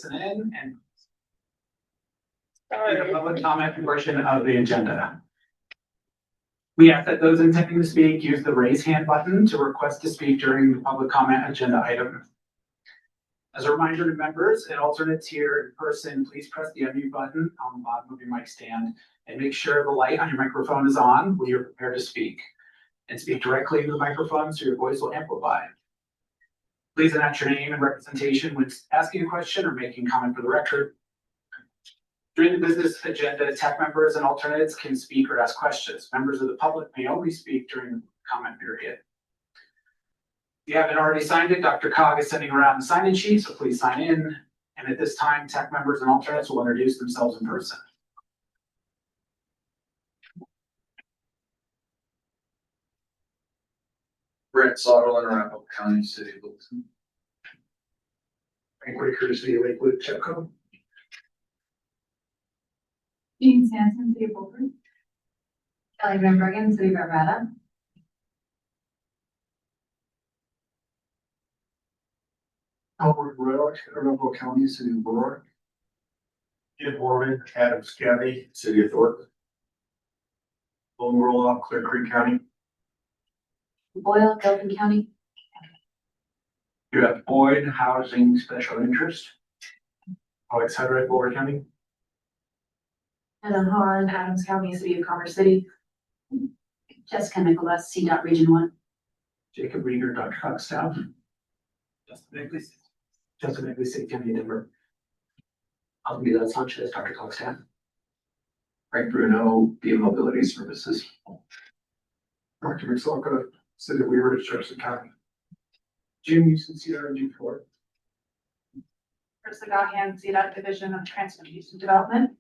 listen in and the public comment portion of the agenda. We ask that those intending to speak use the raise hand button to request to speak during the public comment agenda item. As a reminder to members and alternates here in person, please press the unmute button on the bottom of your mic stand and make sure the light on your microphone is on when you're prepared to speak. And speak directly into the microphone so your voice will amplify. Please announce your name and representation when asking a question or making comment for the record. During the business agenda, TAC members and alternates can speak or ask questions. Members of the public may only speak during the comment period. If you haven't already signed it, DRCOG is sending around the sign-in sheet, so please sign in. And at this time, TAC members and alternates will introduce themselves in person. Brent Sutherland, Arapahoe County, City of Littleton. Frank Whitaker, City of Lakewood, Chepco. Jean Sanson, City of Boulder. Kelly Van Bergen, City of Arvada. Albert Royal, Arapahoe County, City of Aurora. Jim Morgan, Adams County, City of Thornton. Lone Roloff, Clear Creek County. Boyle, Gilpin County. You have Boyd, Housing Special Interest. Alex Hedrick, Boulder County. Helen Hahn, Adams County, City of Commerce City. Jessica Nicholas, CDOT Region 1. Jacob Rieger, DRCOG staff. Justin Bigley, City County, Denver. Alvida Sanchez, DRCOG staff. Frank Bruno, Via Mobility Services. Dr. McSalka, City of Weaver, Jefferson County. Jim Houston, CRG4. Chris Gahan, CDOT Division of Transportation Development.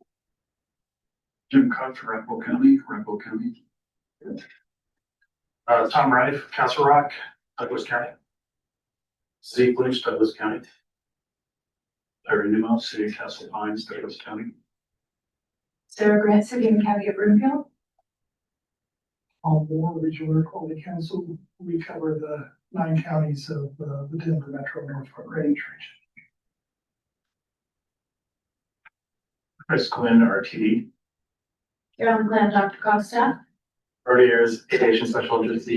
Jim Cox, Arapahoe County, Tom Rife, Castle Rock, Douglas County. Steve Lynch, Douglas County. Larry Newmouth, City of Castle Pines, Douglas County. Sarah Grant, City and County of Broomfield. Paul Moore, Regional Air Quality Council. We cover the 9 counties of the Denver Metro Northport Range region. Chris Quinn, RTD. Carolyn Glenn, DRCOG staff. Early Years Education Special Interest.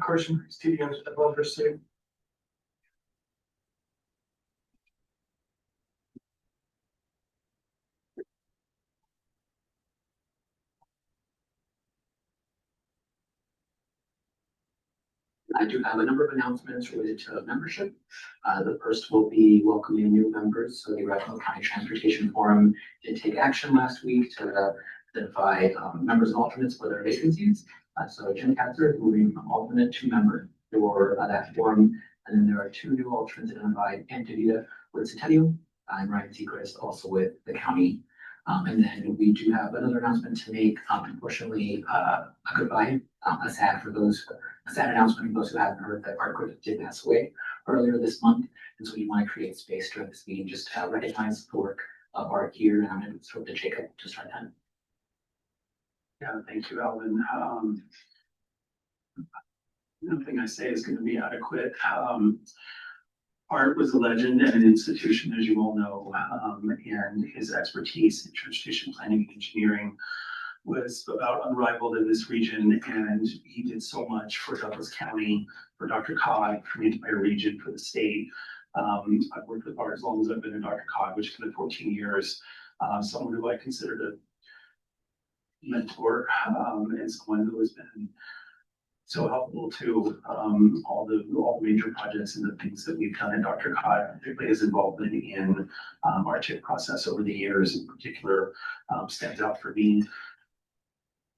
Carson Priest, TDM Developer City. I do have a number of announcements related to membership. The first will be welcoming new members. So the Arapahoe County Transportation Forum did take action last week to identify members and alternates for their vacancies. So Jim Katzer is moving from alternate to member for that forum. And then there are 2 new alternates identified, Antonita with Centennial and Ryan Seacrest also with the county. And then we do have another announcement to make. Unfortunately, a goodbye, a sad announcement for those who haven't heard that Art Griffith did pass away earlier this month. And so we want to create space during this meeting just to recognize the work of Art here. And I'm going to throw it to Jacob to start that. Yeah, thank you, Alvin. Nothing I say is going to be adequate. Art was a legend and an institution, as you all know, and his expertise in transportation planning and engineering was about unrivaled in this region, and he did so much for Douglas County, for DRCOG, for the entire region, for the state. I've worked with Art as long as I've been in DRCOG, which has been 14 years. Someone who I considered a mentor, and someone who has been so helpful to all the major projects and the things that we've done in DRCOG, particularly his involvement in our chip process over the years in particular stands out for me.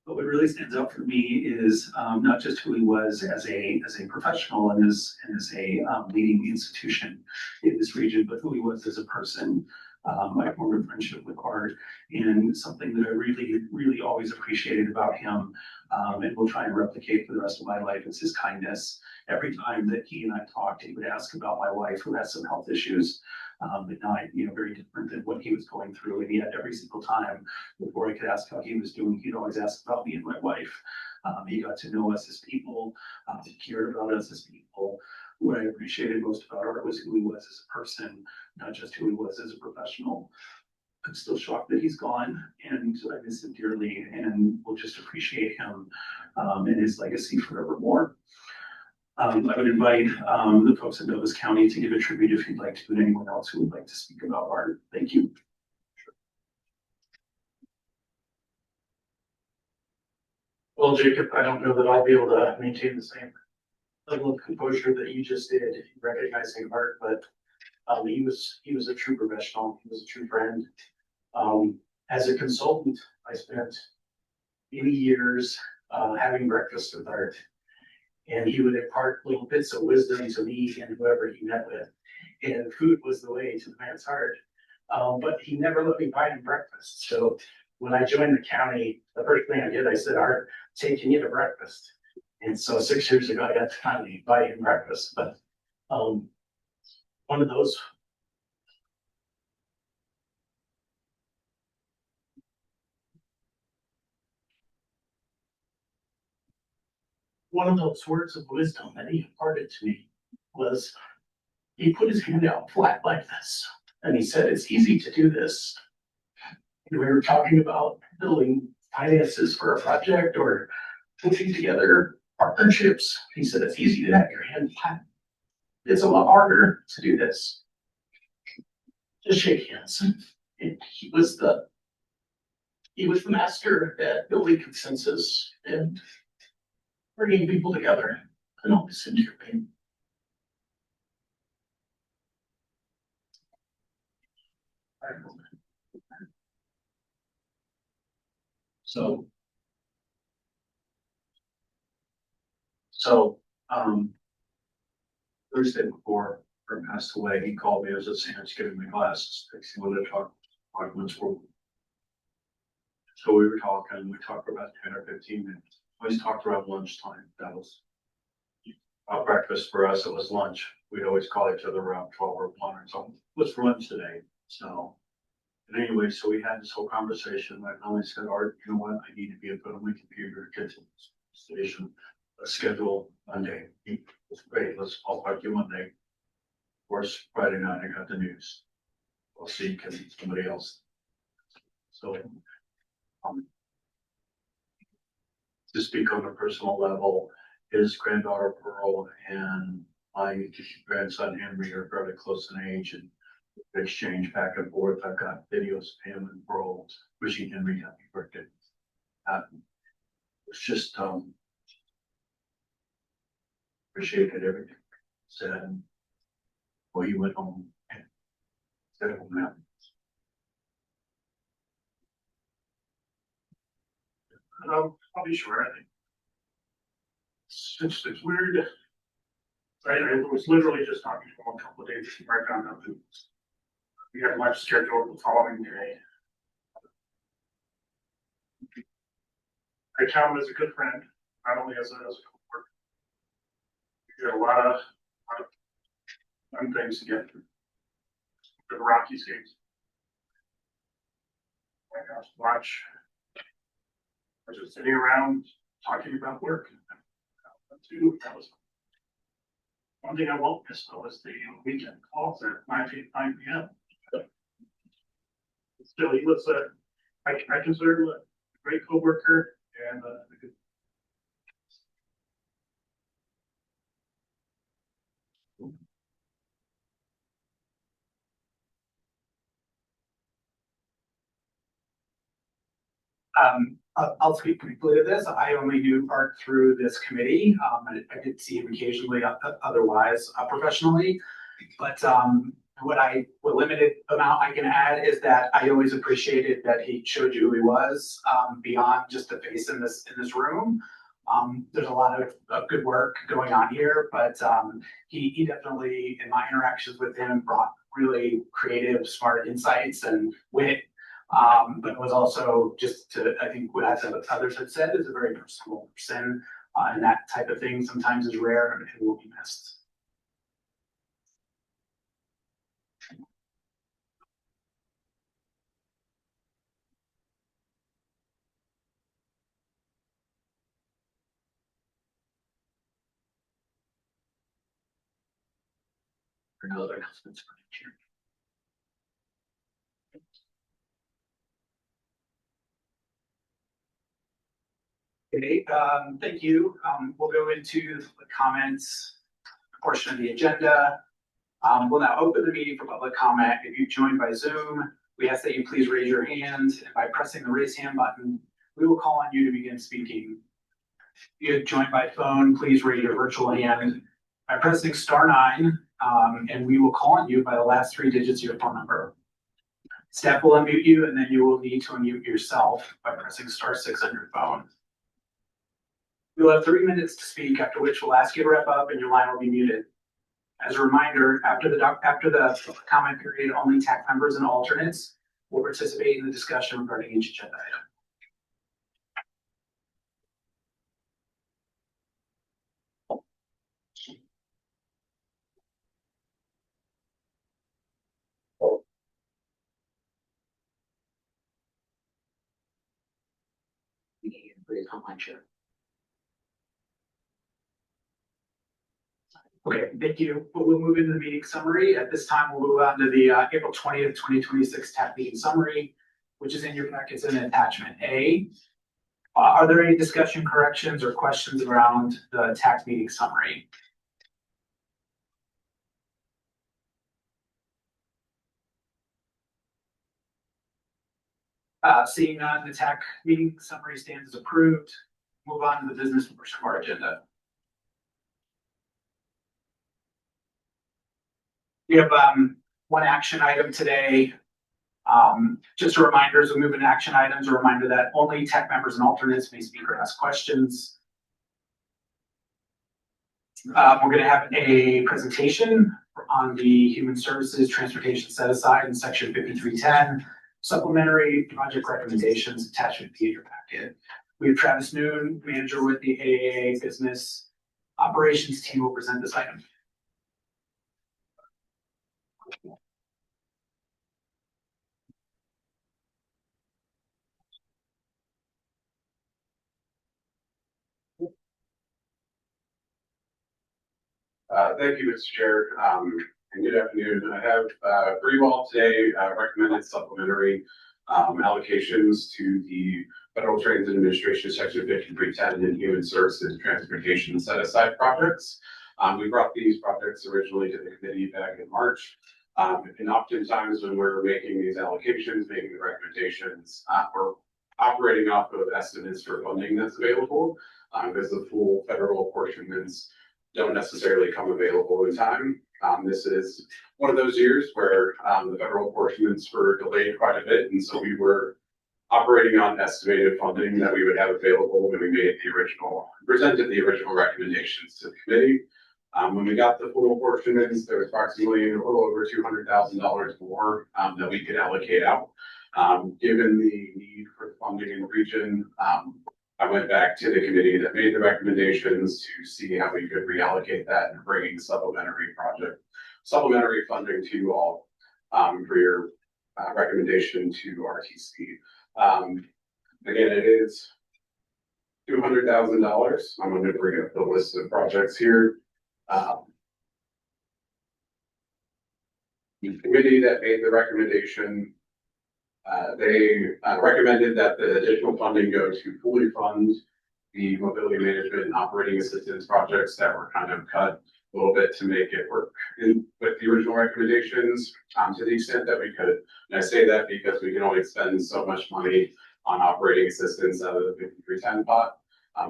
But what really stands out for me is not just who he was as a professional and as a leading institution in this region, but who he was as a person. I formed a friendship with Art, and something that I really always appreciated about him, and will try and replicate for the rest of my life, is his kindness. Every time that he and I talked, he would ask about my wife, who has some health issues, but not, very different than what he was going through. And yet every single time before I could ask how he was doing, he'd always ask about me and my wife. He got to know us as people, he cared about us as people. what I appreciated most about Art was who he was as a person, not just who he was as a professional. I'm still shocked that he's gone, and I miss him dearly, and will just appreciate him and his legacy forevermore. I would invite the folks in Douglas County to give a tribute if you'd like to, and anyone else who would like to speak about Art. Thank you. Well, Jacob, I don't know that I'll be able to maintain the same level of composure that you just did, recognizing Art, but he was a true professional. He was a true friend. As a consultant, I spent many years having breakfast with Art, and he would impart little bits of wisdom to me and whoever he met with. And food was the way to the man's heart. But he never let me buy him breakfast. So when I joined the county, the first thing I did, I said, Art, taking you to breakfast. And so 6 years ago, I got to finally buy him breakfast. But one of those words of wisdom that he imparted to me was he put his hand out flat like this. And he said, it's easy to do this. And we were talking about building finances for a project or putting together partnerships. He said, it's easy to have your hand flat. It's a lot harder to do this. Just shake hands. And he was the master at building consensus and bringing people together. And I'll listen to your pain. So, Thursday before Kurt passed away, he called me as a Sam's giving me glasses. He wanted to talk once more. So we were talking, we talked for about 10 or 15 minutes. We always talked around lunchtime. That was breakfast for us. It was lunch. We'd always call each other around 12 or 1 or something. What's for lunch today? So, but anyway, so we had this whole conversation. I finally said, Art, you know what? I need to be put on my computer, get to the station, schedule Monday. It's great. I'll talk to you Monday. Of course, Friday night I got the news. We'll see, because somebody else. So, to speak on a personal level, his granddaughter Pearl and my grandson Henry are fairly close in age, and exchange back and forth. I've got videos of him and Pearl wishing Henry happy birthday. It's just appreciated everything said. Well, he went home and said it won't happen. I'll be sure. I think it's weird. I was literally just talking to him a couple of days before I found out that we had lunch scheduled the following day. I count him as a good friend, not only as a coworker. We did a lot of fun things together. For the Rockies games. I got to watch. I was just sitting around talking about work. That was one thing I won't miss though is the weekend calls at 9 p.m. Still, he was I consider him a great coworker and a good. I'll speak briefly to this. I only knew Art through this committee. I did see him occasionally otherwise professionally, but what limited amount I can add is that I always appreciated that he showed you who he was beyond just the face in this room. There's a lot of good work going on here, but he definitely, in my interactions with him, brought really creative, smart insights and wit. But was also I think what others had said, is a very personal person, and that type of thing sometimes is rare and will be missed. For no other announcements for chair. Okay, thank you. We'll go into the comments portion of the agenda. We'll now open the meeting for public comment. If you joined by Zoom, we ask that you please raise your hand. And by pressing the raise hand button, we will call on you to begin speaking. If you have joined by phone, please raise your virtual hand by pressing *9, and we will call on you by the last 3 digits of your phone number. Staff will unmute you, and then you will need to unmute yourself by pressing *6 on your phone. You'll have 3 minutes to speak, after which we'll ask you to wrap up and your line will be muted. As a reminder, after the comment period, only TAC members and alternates will participate in the discussion regarding each agenda item. Please come on, chair. Okay, thank you. We'll move into the meeting summary. At this time, we'll move on to the April 20th, 2026 TAC meeting summary, which is in your packets in attachment A. Are there any discussion, corrections, or questions around the TAC meeting summary? Seeing none, the TAC meeting summary stands as approved. Move on to the business portion of our agenda. We have one action item today. Just a reminder, as we move into action items, a reminder that only TAC members and alternates may speak or ask questions. We're going to have a presentation on the Human Services Transportation Set Aside in Section 5310, supplementary project recommendations attachment B in your packet. We have Travis Noon, manager with the AAA Business Operations team, will present this item. Thank you, Mr. Chair, and good afternoon. I have for you all today recommended supplementary allocations to the Federal Transit Administration Section 5310 and Human Services Transportation Set Aside projects. We brought these projects originally to the committee back in March. And oftentimes when we're making these allocations, making the recommendations, we're operating off of estimates for funding that's available, because the full federal apportionments don't necessarily come available in time. This is one of those years where the federal apportionments were delayed quite a bit, and so we were operating on estimated funding that we would have available when we presented the original recommendations to the committee. When we got the full apportionments, there was approximately a little over $200,000 more that we could allocate out. Given the need for funding in the region, I went back to the committee that made the recommendations to see how we could reallocate that and bring supplementary funding to you all for your recommendation to RTC. Again, it is $200,000. I'm going to bring up the list of projects here. The committee that made the recommendation, they recommended that the additional funding go to fully fund the mobility management and operating assistance projects that were kind of cut a little bit to make it work with the original recommendations to the extent that we could. And I say that because we can only spend so much money on operating assistance out of the 5310 pot.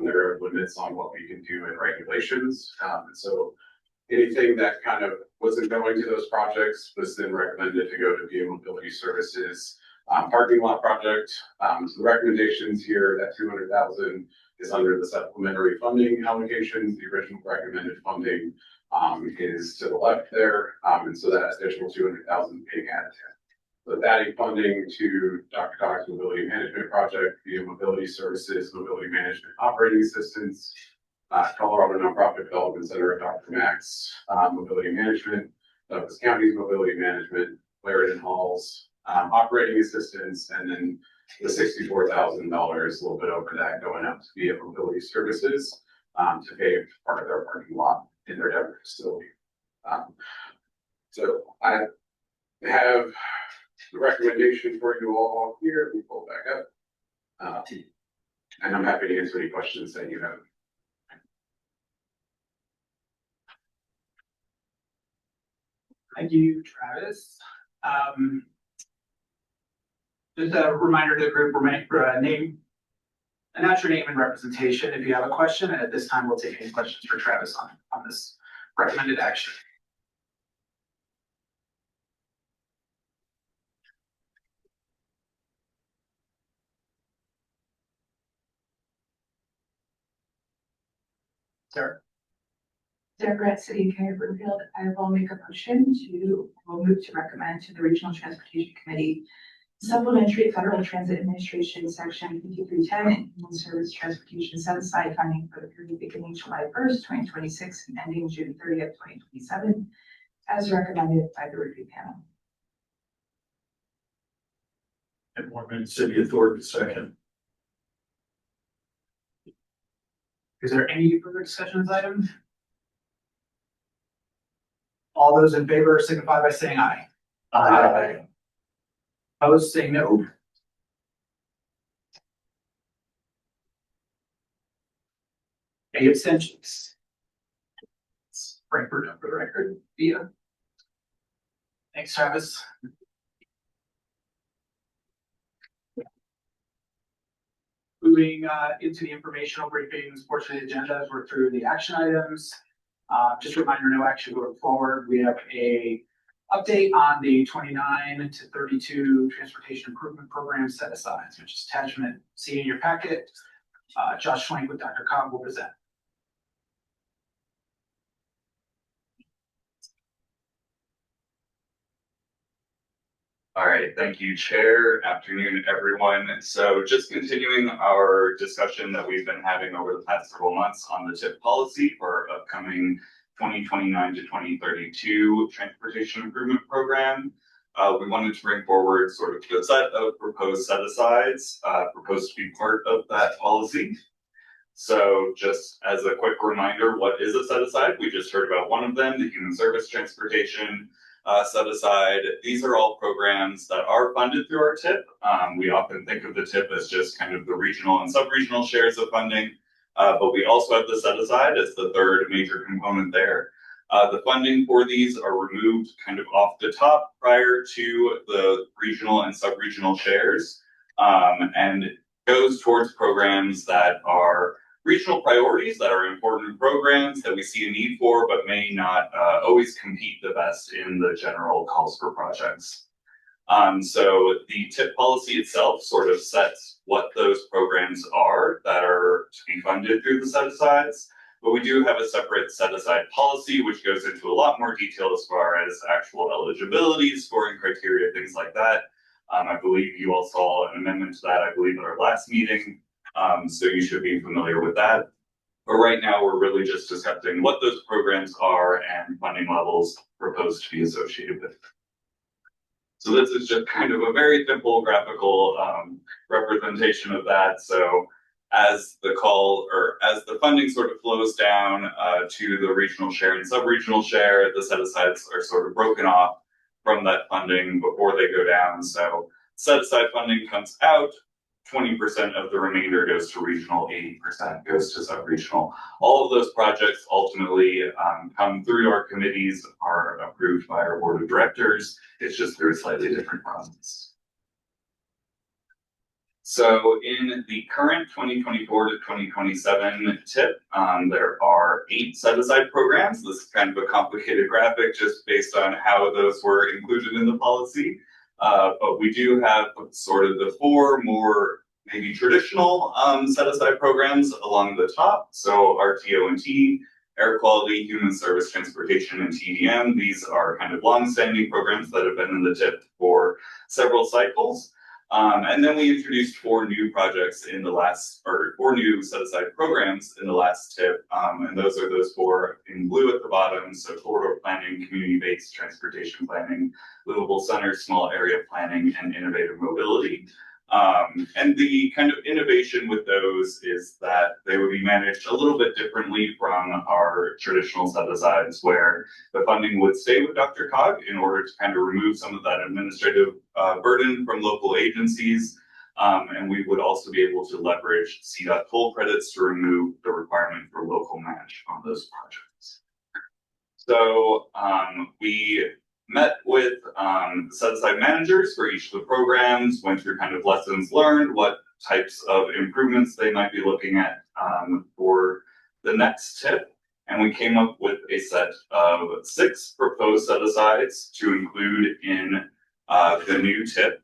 There are limits on what we can do in regulations. So anything that kind of wasn't going to those projects was then recommended to go to VIA Mobility Services parking lot project. So the recommendations here, that $200,000 is under the supplementary funding allocations. The original recommended funding is to the left there. And so that additional $200,000 being added to. So adding funding to DRCOG's mobility management project, via Mobility Services, mobility management operating assistance, Colorado Nonprofit Development Center, Dr. Max, mobility management, Douglas County's mobility management, Clarendon Hall's operating assistance, and then the $64,000, a little bit over that, going out to via Mobility Services to pay part of their parking lot in their Denver facility. So I have the recommendation for you all here. We pull back up. And I'm happy to answer any questions that you have. Thank you, Travis. Just a reminder to the group, name, announce your name and representation if you have a question, and at this time, we'll take any questions for Travis on this recommended action. Sarah? Sarah Grant, City of County Broomfield. I will make a motion we'll move to recommend to the Regional Transportation Committee supplementary Federal Transit Administration Section 5310 and Human Service Transportation set aside funding for the period beginning July 1st, 2026 and ending June 30th, 2027, as recommended by the review panel. And Mormon City Authority second. Is there any further discussion on this item? All those in favor signify by saying aye. Aye. Opposed, say no. Any abstentions? Frankfurt for the record, via. Thanks, Travis. Moving into the informational briefings portion of the agenda, as we're through the action items. Just a reminder, no action going forward. We have a update on the 29 to 32 transportation improvement program set asides, which is attachment C in your packet. Josh Schwenk with DRCOG will present. All right, thank you, Chair. Afternoon, everyone. So just continuing our discussion that we've been having over the past several months on the TIP policy for our upcoming 2029 to 2032 transportation improvement program. We wanted to bring forward sort of the set of proposed set-asides proposed to be part of that policy. So just as a quick reminder, what is a set-aside? We just heard about one of them, the Human Service Transportation set aside. These are all programs that are funded through our TIP. We often think of the TIP as just kind of the regional and sub-regional shares of funding, but we also have the set aside as the third major component there. The funding for these are removed kind of off the top prior to the regional and sub-regional shares, and goes towards programs that are regional priorities, that are important programs that we see a need for, but may not always compete the best in the general calls for projects. So the TIP policy itself sort of sets what those programs are that are to be funded through the set-asides, but we do have a separate set-aside policy, which goes into a lot more detail as far as actual eligibility, scoring criteria, things like that. I believe you all saw an amendment to that, I believe, at our last meeting. So you should be familiar with that. But right now, we're really just discussing what those programs are and funding levels proposed to be associated with. So this is just kind of a very simple graphical representation of that. So as the funding sort of flows down to the regional share and sub-regional share, the set-asides are sort of broken off from that funding before they go down. So set-aside funding comes out, 20% of the remainder goes to regional, 80% goes to sub-regional. All of those projects ultimately come through our committees, are approved by our board of directors. It's just through a slightly different process. So in the current 2024 to 2027 TIP, there are 8 set-aside programs. This is kind of a complicated graphic just based on how those were included in the policy. But we do have sort of the 4 more maybe traditional set-aside programs along the top. So RTO&T, air quality, human service transportation, and TDM. These are kind of long-standing programs that have been in the TIP for several cycles. And then we introduced 4 new projects in the last, or 4 new set-aside programs in the last TIP. And those are those 4 in blue at the bottom. So corridor planning, community-based transportation planning, livable centers, small area planning, and innovative mobility. And the kind of innovation with those is that they would be managed a little bit differently from our traditional set-asides, where the funding would stay with DRCOG in order to kind of remove some of that administrative burden from local agencies. And we would also be able to leverage CDOT toll credits to remove the requirement for local match on those projects. So we met with set-aside managers for each of the programs, went through kind of lessons learned, what types of improvements they might be looking at for the next tip. And we came up with a set of 6 proposed set-asides to include in the new tip.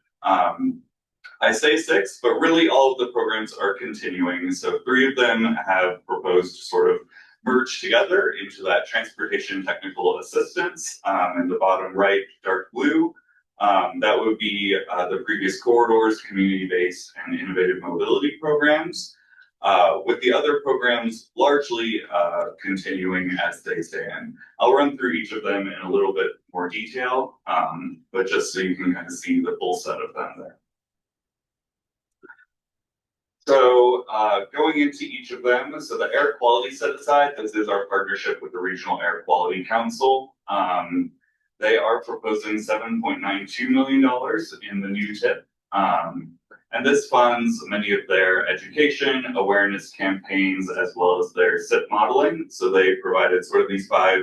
I say 6, but really all of the programs are continuing. So 3 of them have proposed to sort of merge together into that transportation technical assistance in the bottom right, dark blue. That would be the previous corridors, community-based and innovative mobility programs, with the other programs largely continuing as they stand. I'll run through each of them in a little bit more detail, but just so you can kind of see the full set of them there. So going into each of them, so the air quality set aside, this is our partnership with the Regional Air Quality Council. They are proposing $7.92 million in the new tip. And this funds many of their education, awareness campaigns, as well as their SIP modeling. So they provided sort of these 5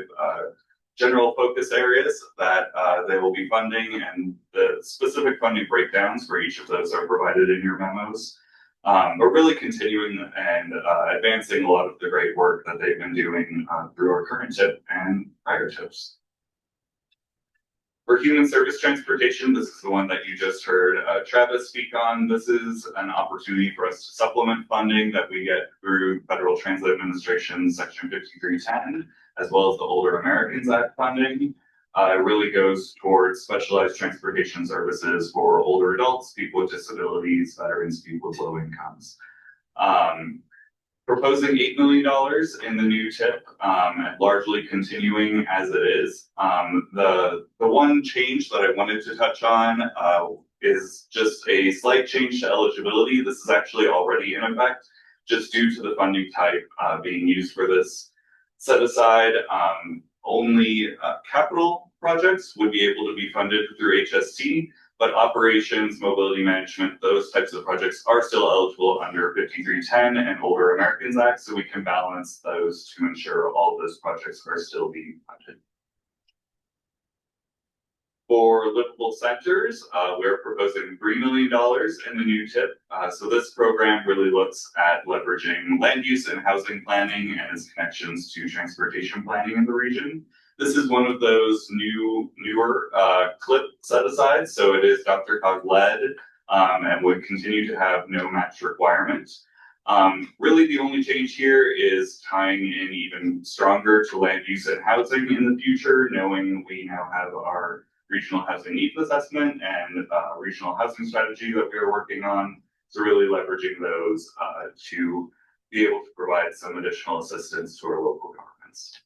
general focus areas that they will be funding, and the specific funding breakdowns for each of those are provided in your memos. But really continuing and advancing a lot of the great work that they've been doing through our current tip and prior tips. For human service transportation, this is the one that you just heard Travis speak on. This is an opportunity for us to supplement funding that we get through Federal Transit Administration Section 5310, as well as the Older Americans Act funding. It really goes towards specialized transportation services for older adults, people with disabilities, veterans, people with low incomes. Proposing $8 million in the new tip, and largely continuing as it is. The one change that I wanted to touch on is just a slight change to eligibility. This is actually already in effect, just due to the funding type being used for this set aside. Only capital projects would be able to be funded through HST, but operations, mobility management, those types of projects are still eligible under 5310 and Older Americans Act, so we can balance those to ensure all of those projects are still being funded. For livable centers, we're proposing $3 million in the new tip. So this program really looks at leveraging land use and housing planning and its connections to transportation planning in the region. This is one of those newer CLIP set-asides, so it is DRCOG led and would continue to have no match requirements. Really the only change here is tying in even stronger to land use and housing in the future, knowing we now have our regional housing needs assessment and regional housing strategy that we are working on. So really leveraging those to be able to provide some additional assistance to our local governments.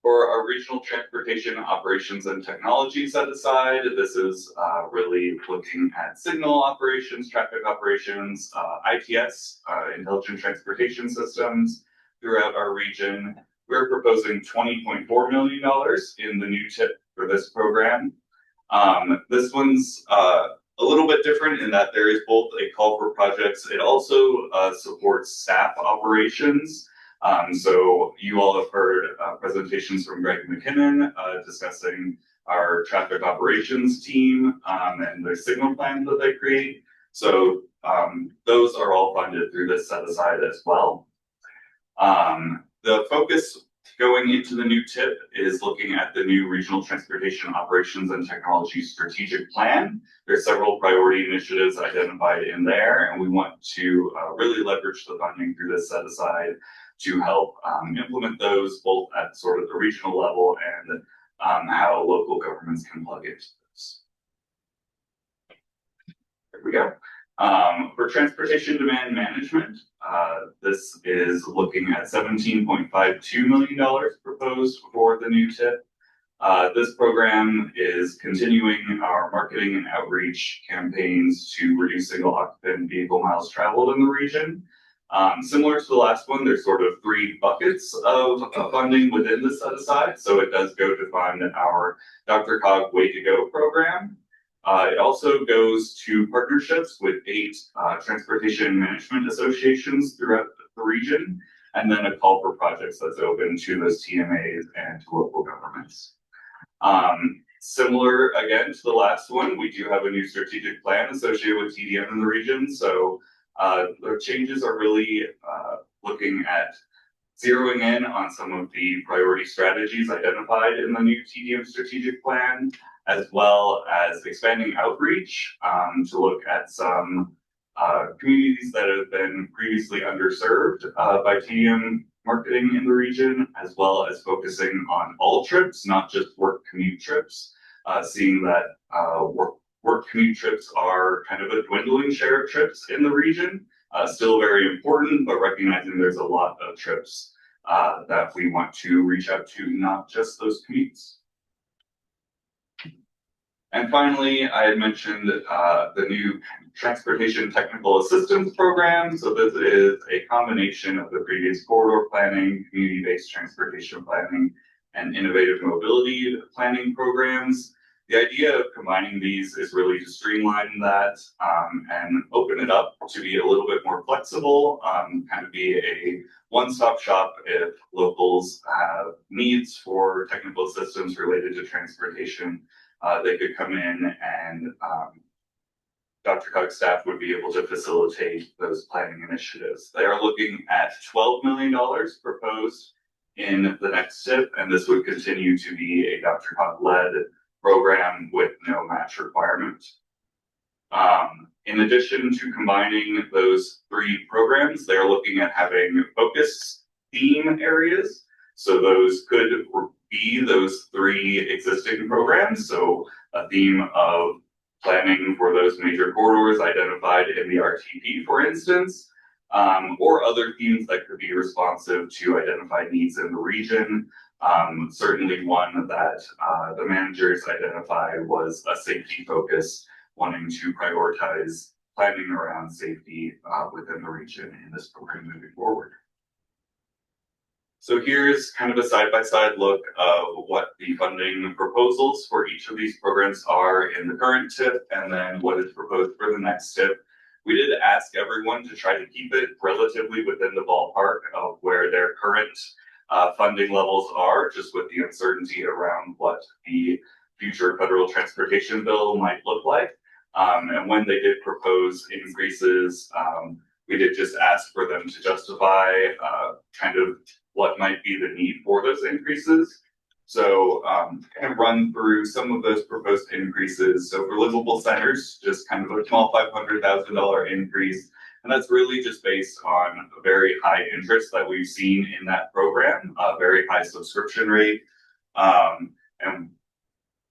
For our regional transportation operations and technology set aside, this is really looking at signal operations, traffic operations, ITS, intelligent transportation systems throughout our region. We're proposing $20.4 million in the new tip for this program. This one's a little bit different in that there is both a call for projects. It also supports staff operations. So you all have heard presentations from Greg McKinnon discussing our traffic operations team and the signal plans that they create. So those are all funded through this set aside as well. The focus going into the new tip is looking at the new Regional Transportation Operations and Technology Strategic Plan. There's several priority initiatives identified in there, and we want to really leverage the funding through this set aside to help implement those both at sort of the regional level and how local governments can plug into this. There we go. For transportation demand management, this is looking at $17.52 million proposed for the new tip. This program is continuing our marketing and outreach campaigns to reduce single occupant vehicle miles traveled in the region. Similar to the last one, there's sort of three buckets of funding within the set aside. So it does go to fund our DRCOG Way to Go program. It also goes to partnerships with 8 transportation management associations throughout the region, and then a call for projects that's open to those TMAs and to local governments. Similar again to the last one, we do have a new strategic plan associated with TDM in the region. So the changes are really looking at zeroing in on some of the priority strategies identified in the new TDM strategic plan, as well as expanding outreach to look at some communities that have been previously underserved by TDM marketing in the region, as well as focusing on all trips, not just work commute trips, seeing that work commute trips are kind of a dwindling share of trips in the region. Still very important, but recognizing there's a lot of trips that we want to reach out to, not just those commutes. And finally, I had mentioned the new Transportation Technical Assistance Program. So this is a combination of the previous corridor planning, community-based transportation planning, and innovative mobility planning programs. The idea of combining these is really to streamline that and open it up to be a little bit more flexible, kind of be a one-stop shop if locals have needs for technical assistance related to transportation. They could come in and DRCOG staff would be able to facilitate those planning initiatives. They are looking at $12 million proposed in the next SIP, and this would continue to be a DRCOG-led program with no match requirement. In addition to combining those 3 programs, they're looking at having focus theme areas. So those could be those 3 existing programs. So a theme of planning for those major corridors identified in the RTP, for instance, or other themes that could be responsive to identified needs in the region. Certainly one that the managers identified was a safety focus, wanting to prioritize planning around safety within the region in this program moving forward. So here's kind of a side-by-side look of what the funding proposals for each of these programs are in the current TIP, and then what is proposed for the next TIP. We did ask everyone to try to keep it relatively within the ballpark of where their current funding levels are, just with the uncertainty around what the future federal transportation bill might look like. And when they did propose increases, we did just ask for them to justify kind of what might be the need for those increases. So kind of run through some of those proposed increases. So for livable centers, just kind of a small $500,000 increase. And that's really just based on a very high interest that we've seen in that program, a very high subscription rate. And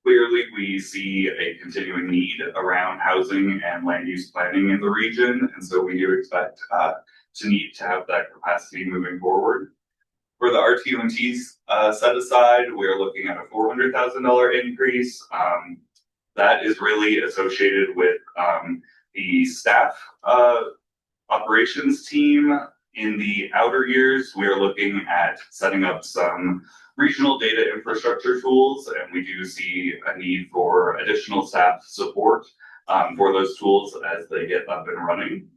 clearly we see a continuing need around housing and land use planning in the region. And so we do expect to need to have that capacity moving forward. For the RTO&Ts set aside, we're looking at a $400,000 increase. That is really associated with the staff operations team. In the outer years, we're looking at setting up some regional data infrastructure tools, and we do see a need for additional staff support for those tools as they get up and running.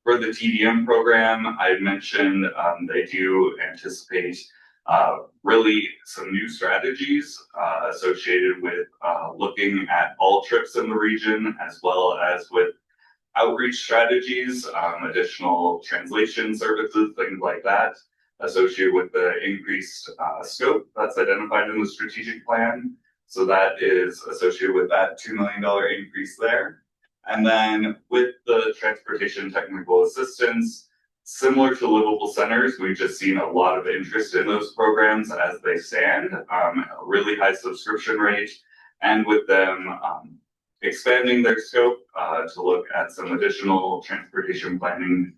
For the TDM program, I mentioned they do anticipate really some new strategies associated with looking at all trips in the region, as well as with outreach strategies, additional translation services, things like that, associated with the increased scope that's identified in the strategic plan. So that is associated with that $2 million increase there. And then with the transportation technical assistance, similar to livable centers, we've just seen a lot of interest in those programs as they stand, a really high subscription rate, and with them expanding their scope to look at some additional transportation planning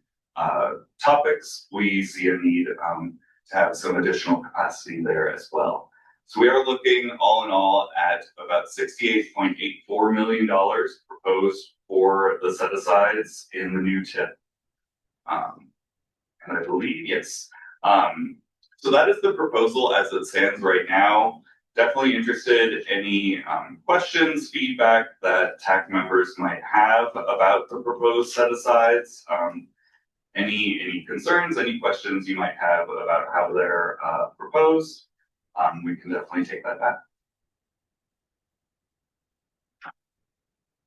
topics, we see a need to have some additional capacity there as well. So we are looking all in all at about $68.84 million proposed for the set asides in the new tip. And I believe, yes. So that is the proposal as it stands right now. Definitely interested in any questions, feedback that TAC members might have about the proposed set asides. Any concerns, any questions you might have about how they're proposed. We can definitely take that back.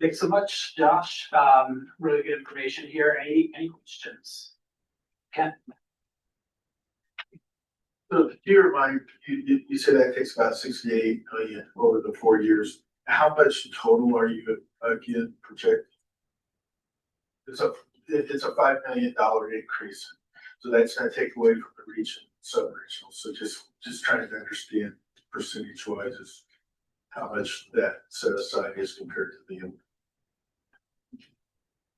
Thanks so much, Josh. Really good information here. Any questions? Ken? So do you remind, you said that takes about 68 million over the 4 years. How much total are you again projecting? It's a $5 million increase. So that's gonna take away from the region, sub-regional. So just trying to understand percentage wise is how much that set aside is compared to the.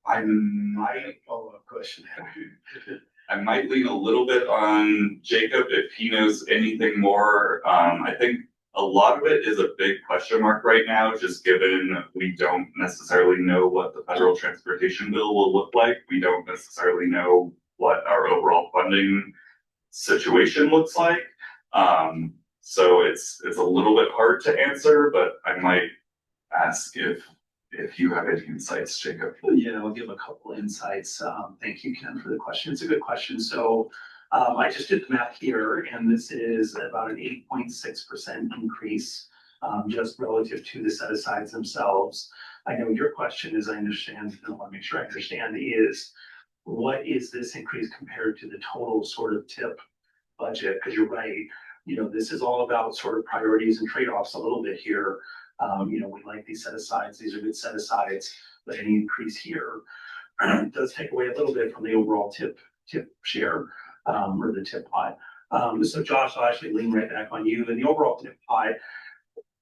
I might Follow-up question. I might lean a little bit on Jacob if he knows anything more. I think a lot of it is a big question mark right now, just given we don't necessarily know what the federal transportation bill will look like. We don't necessarily know what our overall funding situation looks like. So it's a little bit hard to answer, but I might ask if you have any insights, Jacob. Yeah, I'll give a couple insights. Thank you, Ken, for the question. It's a good question. So I just did the math here, and this is about an 8.6% increase just relative to the set asides themselves. I know your question, as I understand, and I want to make sure I understand, is what is this increase compared to the total sort of tip budget? Because you're right, this is all about sort of priorities and trade-offs a little bit here. We like these set asides, these are good set asides, but any increase here does take away a little bit from the overall tip share or the tip pie. So Josh, I'll actually lean right back on you. And the overall tip pie,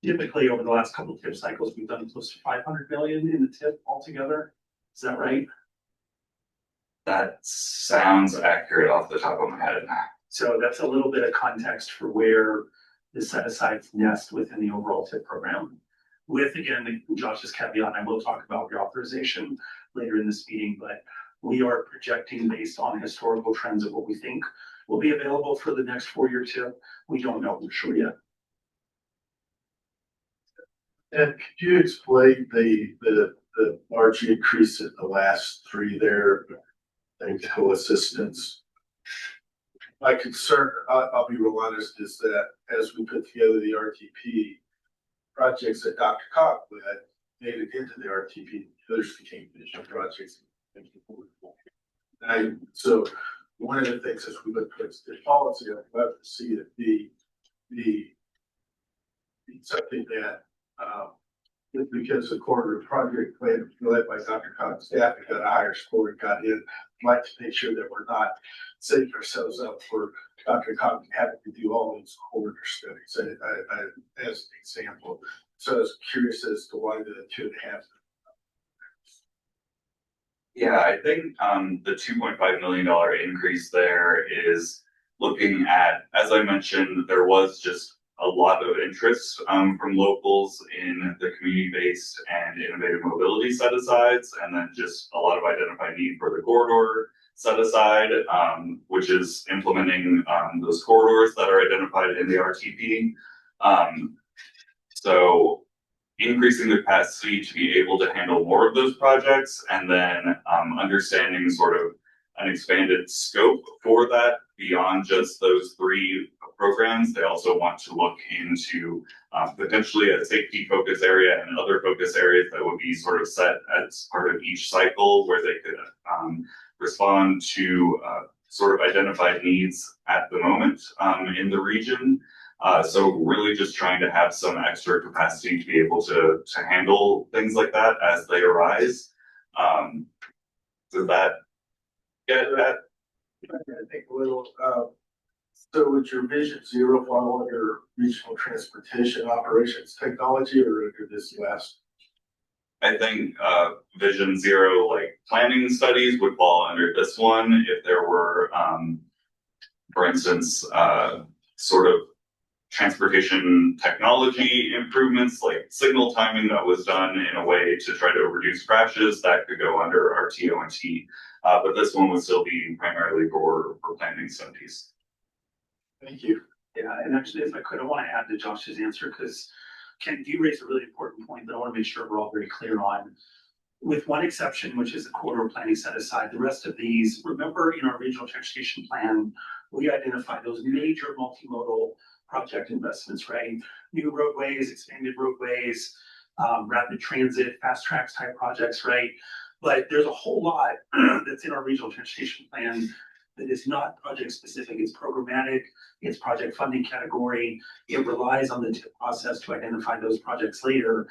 typically over the last couple of tip cycles, we've done close to 500 million in the tip altogether. Is that right? That sounds accurate off the top of my head. So that's a little bit of context for where the set asides nest within the overall tip program. With, again, Josh's caveat, I will talk about reauthorization later in this meeting, but we are projecting based on historical trends of what we think will be available for the next 4-year tip. We don't know for sure yet. And could you explain the large increase in the last 3 there, technical assistance? My concern, I'll be real honest, is that as we put together the RTP projects that DRCOG led, made it into the RTP, others became vision projects. So one of the things as we look towards the policy, I'd love to see it be something that because the corridor project plan led by DRCOG staff, it got a higher score, it got in. I'd like to make sure that we're not setting ourselves up for DRCOG having to do all these corridor studies as an example. So I was curious as to why the 2.5. Yeah, I think the $2.5 million increase there is looking at, as I mentioned, there was just a lot of interest from locals in the community-based and innovative mobility set-asides, and then just a lot of identified need for the corridor set-aside, which is implementing those corridors that are identified in the RTP. So increasing the capacity to be able to handle more of those projects, and then understanding sort of an expanded scope for that beyond just those 3 programs. They also want to look into potentially a safety focus area and other focus areas that would be sort of set as part of each cycle where they could respond to sort of identified needs at the moment in the region. So really just trying to have some extra capacity to be able to handle things like that as they arise. Does that get that? I think a little, so would your Vision Zero fall under regional transportation operations technology or under this last? I think Vision Zero, like planning studies, would fall under this one if there were, for instance, sort of transportation technology improvements like signal timing that was done in a way to try to reduce crashes that could go under our TO&T. But this one would still be primarily for planning studies. Thank you. Yeah, and actually, if I could, I want to add to Josh's answer, because Ken, you raised a really important point that I want to make sure we're all very clear on. With one exception, which is the corridor planning set aside, the rest of these, remember in our regional transportation plan, we identified those major multimodal project investments, right? New roadways, expanded roadways, rapid transit, fast tracks type projects, right? But there's a whole lot that's in our regional transportation plan that is not project specific. It's programmatic, it's project funding category. It relies on the TIP process to identify those projects later.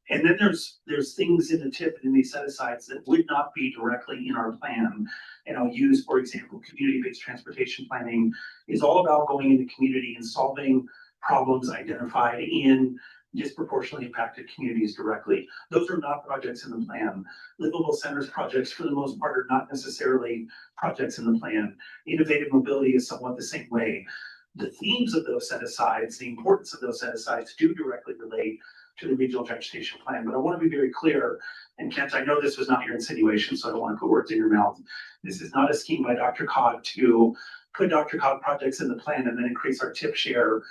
And then there's things in the TIP and in these set-asides that would not be directly in our plan. And I'll use, for example, community-based transportation planning is all about going into community and solving problems identified in disproportionately impacted communities directly. Those are not projects in the plan. Livable centers projects, for the most part, are not necessarily projects in the plan. Innovative mobility is somewhat the same way. The themes of those set-asides, the importance of those set-asides do directly relate to the regional transportation plan. But I want to be very clear, and Kent, I know this was not your insinuation, so I don't want to put words in your mouth. This is not a scheme by DRCOG to put DRCOG projects in the plan and then increase our TIP share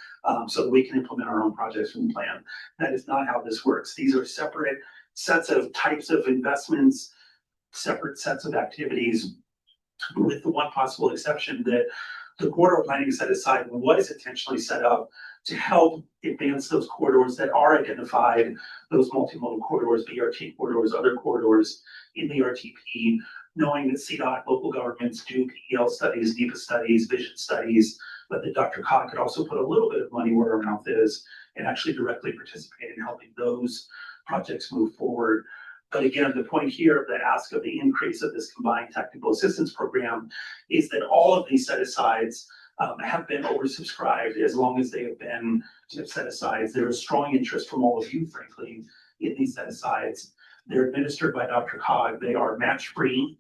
so that we can implement our own projects from the plan. That is not how this works. These are separate sets of types of investments, separate sets of activities, with the one possible exception that the corridor planning set aside was intentionally set up to help advance those corridors that are identified, those multimodal corridors, BRT corridors, other corridors in the RTP, knowing that CDOT, local governments do PEL studies, NEPA studies, vision studies, but that DRCOG could also put a little bit of money where our mouth is and actually directly participate in helping those projects move forward. But again, the point here of the ask of the increase of this combined technical assistance program is that all of these set-asides have been oversubscribed as long as they have been TIP set-asides. There is strong interest from all of you, frankly, in these set-asides. They're administered by DRCOG. They are match-free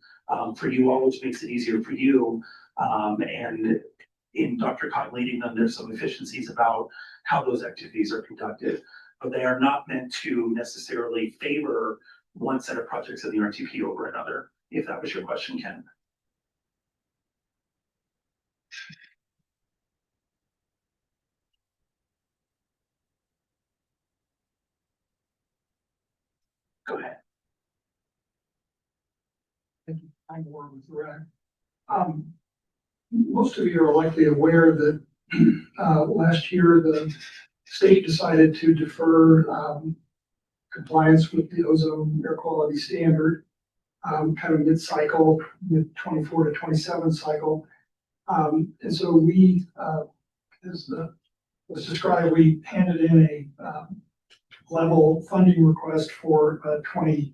for you all, which makes it easier for you. And in DRCOG leading them, there's some efficiencies about how those activities are conducted. But they are not meant to necessarily favor one set of projects in the RTP over another, if that was your question, Ken. Go ahead. I'm Warren with RAC. Most of you are likely aware that last year the state decided to defer compliance with the ozone air quality standard, kind of mid-cycle, mid-24 to 27 cycle. And so we, as was described, we handed in a level funding request for 29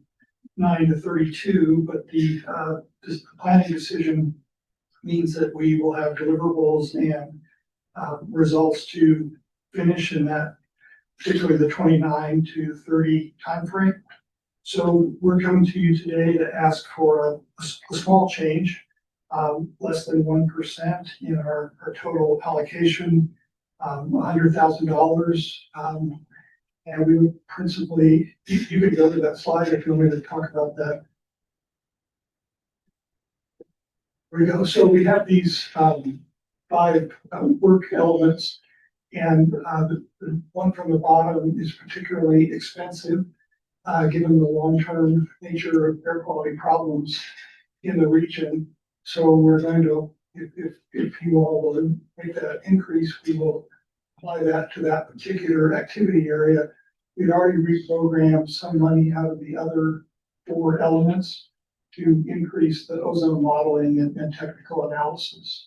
to 32, but the planning decision means that we will have deliverables and results to finish in that, particularly the 29 to 30 timeframe. So we're coming to you today to ask for a small change, less than 1% in our total allocation, $100,000. And we would principally, you could go to that slide if you want me to talk about that. There we go. So we have these 5 work elements, and the one from the bottom is particularly expensive, given the long-term nature of air quality problems in the region. So we're going to, if you all will make that increase, we will apply that to that particular activity area. We'd already reprogrammed some money out of the other 4 elements to increase the ozone modeling and technical analysis.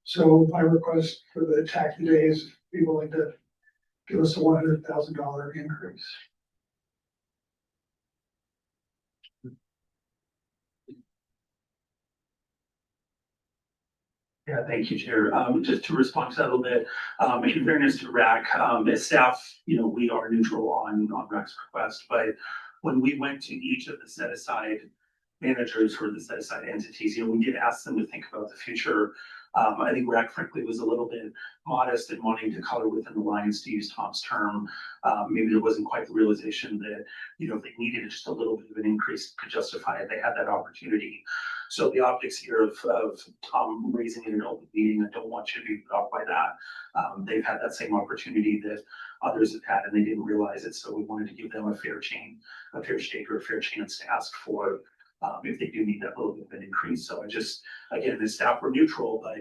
So my request for the TAC today is be willing to give us a $100,000 increase. Yeah, thank you, Chair. Just to respond to that a little bit, in fairness to RAC, as staff, we are neutral on RAC's request, but when we went to each of the set-aside managers or the set-aside entities, we did ask them to think about the future I think Rack frankly was a little bit modest in wanting to color within the lines, to use Tom's term. Maybe there wasn't quite the realization that, if they needed just a little bit of an increase to justify it, they had that opportunity. So the optics here of Tom raising it in an open meeting, I don't want you to be put off by that. They've had that same opportunity that others have had, and they didn't realize it. So we wanted to give them a fair shake or a fair chance to ask for, if they do need that little bit of an increase. So again, the staff were neutral, but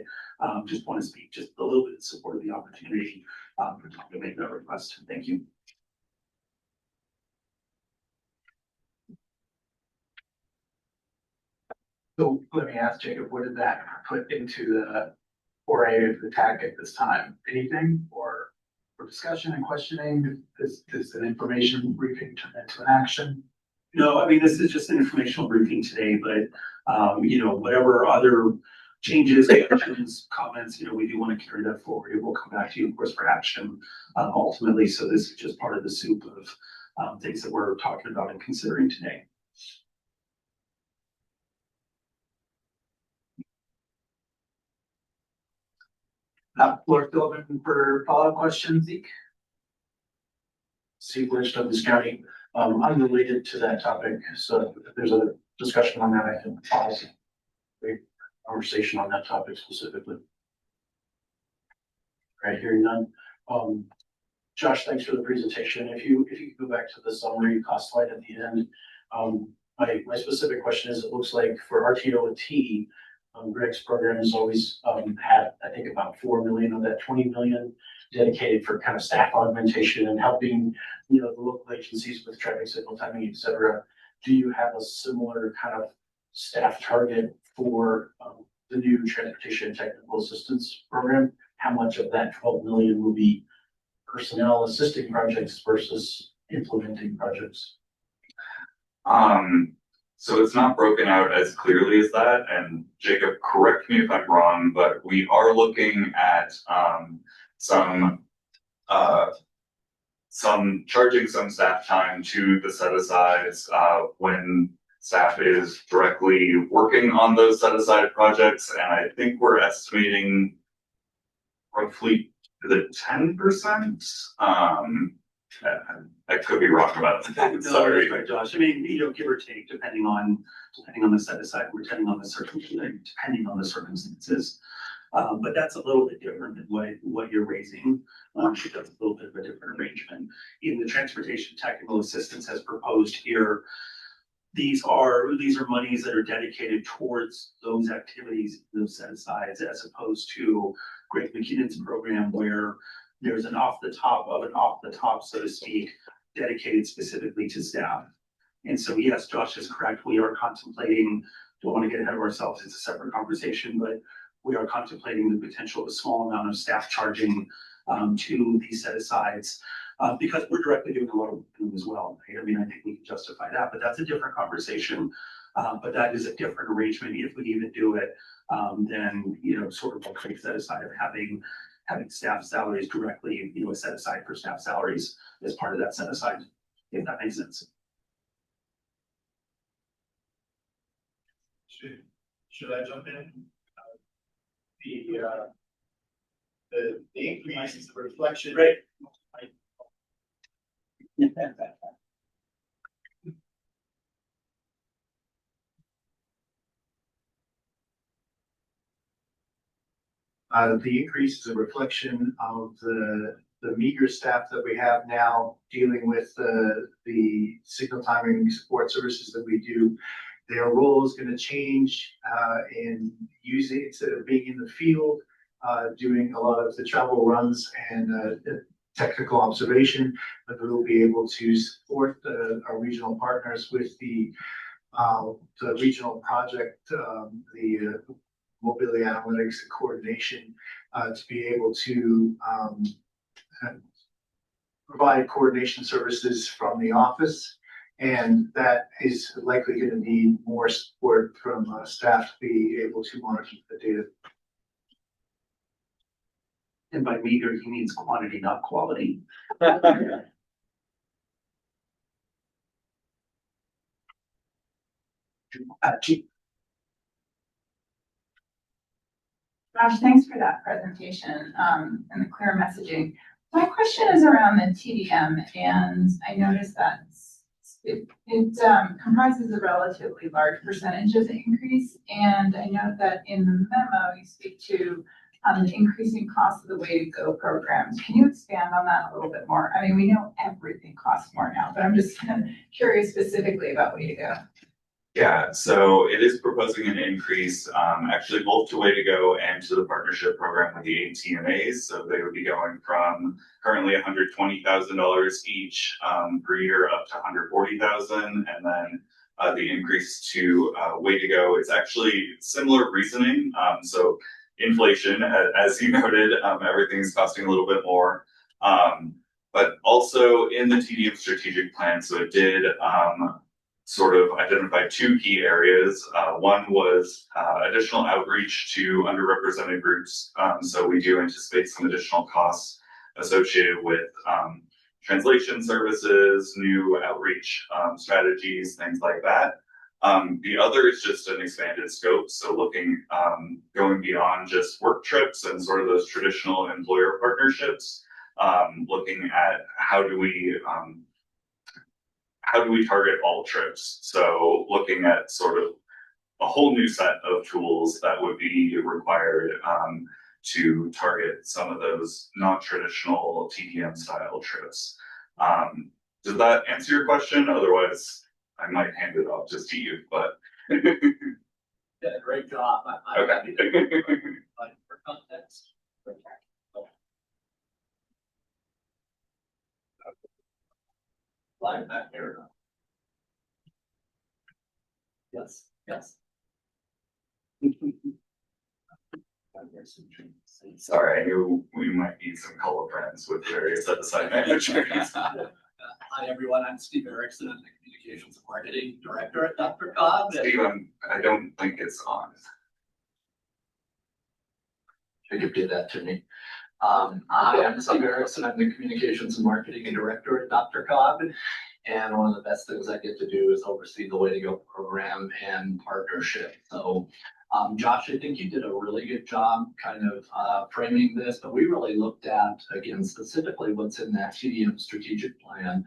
just want to speak just a little bit in support of the opportunity for Tom to make that request. Thank you. So let me ask Jacob, what did that put into the 4A of the TAC at this time? Anything or for discussion and questioning? Is an information briefing turn into an action? No, I mean, this is just an informational briefing today, but, whatever other changes, questions, comments, we do want to carry that forward. We'll come back to you, of course, for action, ultimately. So this is just part of the soup of, things that we're talking about and considering today. Floor still open for follow-up questions, Zeke? Steve Lynch, Douglas County, unrelated to that topic. So if there's a discussion on that, I can pause the conversation on that topic specifically. Right, hearing none. Josh, thanks for the presentation. If you could go back to the summary cost slide at the end. My specific question is, it looks like for RTO and T, Greg's program has always had, I think, about 4 million of that 20 million dedicated for kind of staff augmentation and helping, the local agencies with traffic signal timing, et cetera. Do you have a similar kind of staff target for the new transportation technical assistance program? How much of that 12 million will be personnel assisting projects versus implementing projects? So it's not broken out as clearly as that, and Jacob, correct me if I'm wrong, but we are looking at some charging some staff time to the set asides when staff is directly working on those set aside projects, and I think we're estimating roughly the 10%. I could be wrong about that. No, Sorry. that's right, Josh. I mean, give or take, depending on the set aside, depending on the circumstances. But that's a little bit different than what you're raising. That's a little bit of a different arrangement. In the transportation technical assistance as proposed here, these are monies that are dedicated towards those activities, those set asides, as opposed to Greg McKinnon's program, where there's an off the top, so to speak, dedicated specifically to staff. And so, yes, Josh is correct. We are contemplating, don't want to get ahead of ourselves, it's a separate conversation, but we are contemplating the potential of a small amount of staff charging to these set asides, because we're directly doing a lot of them as well. Right? I mean, I think we can justify that, but that's a different conversation. But that is a different arrangement if we even do it, than, sort of like set aside of having staff salaries directly, set aside for staff salaries as part of that set aside, if that makes sense. Should I jump in? The increase is the reflection. Right. The increase is a reflection of the meager staff that we have now dealing with the signal timing support services that we do. Their role is going to change in using, instead of being in the field, doing a lot of the travel runs and technical observation, but we'll be able to support our regional partners with the regional project, the mobility analytics and coordination, to be able to provide coordination services from the office. And that is likely going to need more support from staff to be able to monitor the data. And by meager, he means quantity, not quality. Josh, thanks for that presentation, and the clear messaging. My question is around the TDM, and I noticed that it comprises a relatively large percentage of the increase. And I know that in the memo, you speak to the increasing cost of the Way to Go programs. Can you expand on that a little bit more? I mean, we know everything costs more now, but I'm just kind of curious specifically about Way to Go. Yeah, so it is proposing an increase, actually both to Way to Go and to the partnership program with the ATMAs. So they would be going from currently $120,000 each per year up to $140,000, and then the increase to Way to Go. It's actually similar reasoning. So inflation, as you noted, everything's costing a little bit more. But also in the TDM strategic plan, so it did sort of identify two key areas. One was additional outreach to underrepresented groups. So we do anticipate some additional costs associated with translation services, new outreach strategies, things like that. The other is just an expanded scope. So looking, going beyond just work trips and sort of those traditional employer partnerships, looking at how do we target all trips? So looking at sort of a whole new set of tools that would be required to target some of those non-traditional TDM style trips. Does that answer your question? Otherwise, I might hand it off just to you, but. Yeah, great job. Okay. For context. Slide back here. Yes, yes. Sorry, I knew we might need some color friends with various other side managers. Hi, everyone. I'm Steve Erickson. I'm the Communications and Marketing Director at DRCOG. Steve, I don't think it's on. Jacob did that to me. Hi, I'm Steve Erickson. I'm the Communications and Marketing Director at DRCOG. And one of the best things I get to do is oversee the Way to Go program and partnership. So, Josh, I think you did a really good job kind of framing this, but we really looked at, again, specifically what's in that TDM strategic plan.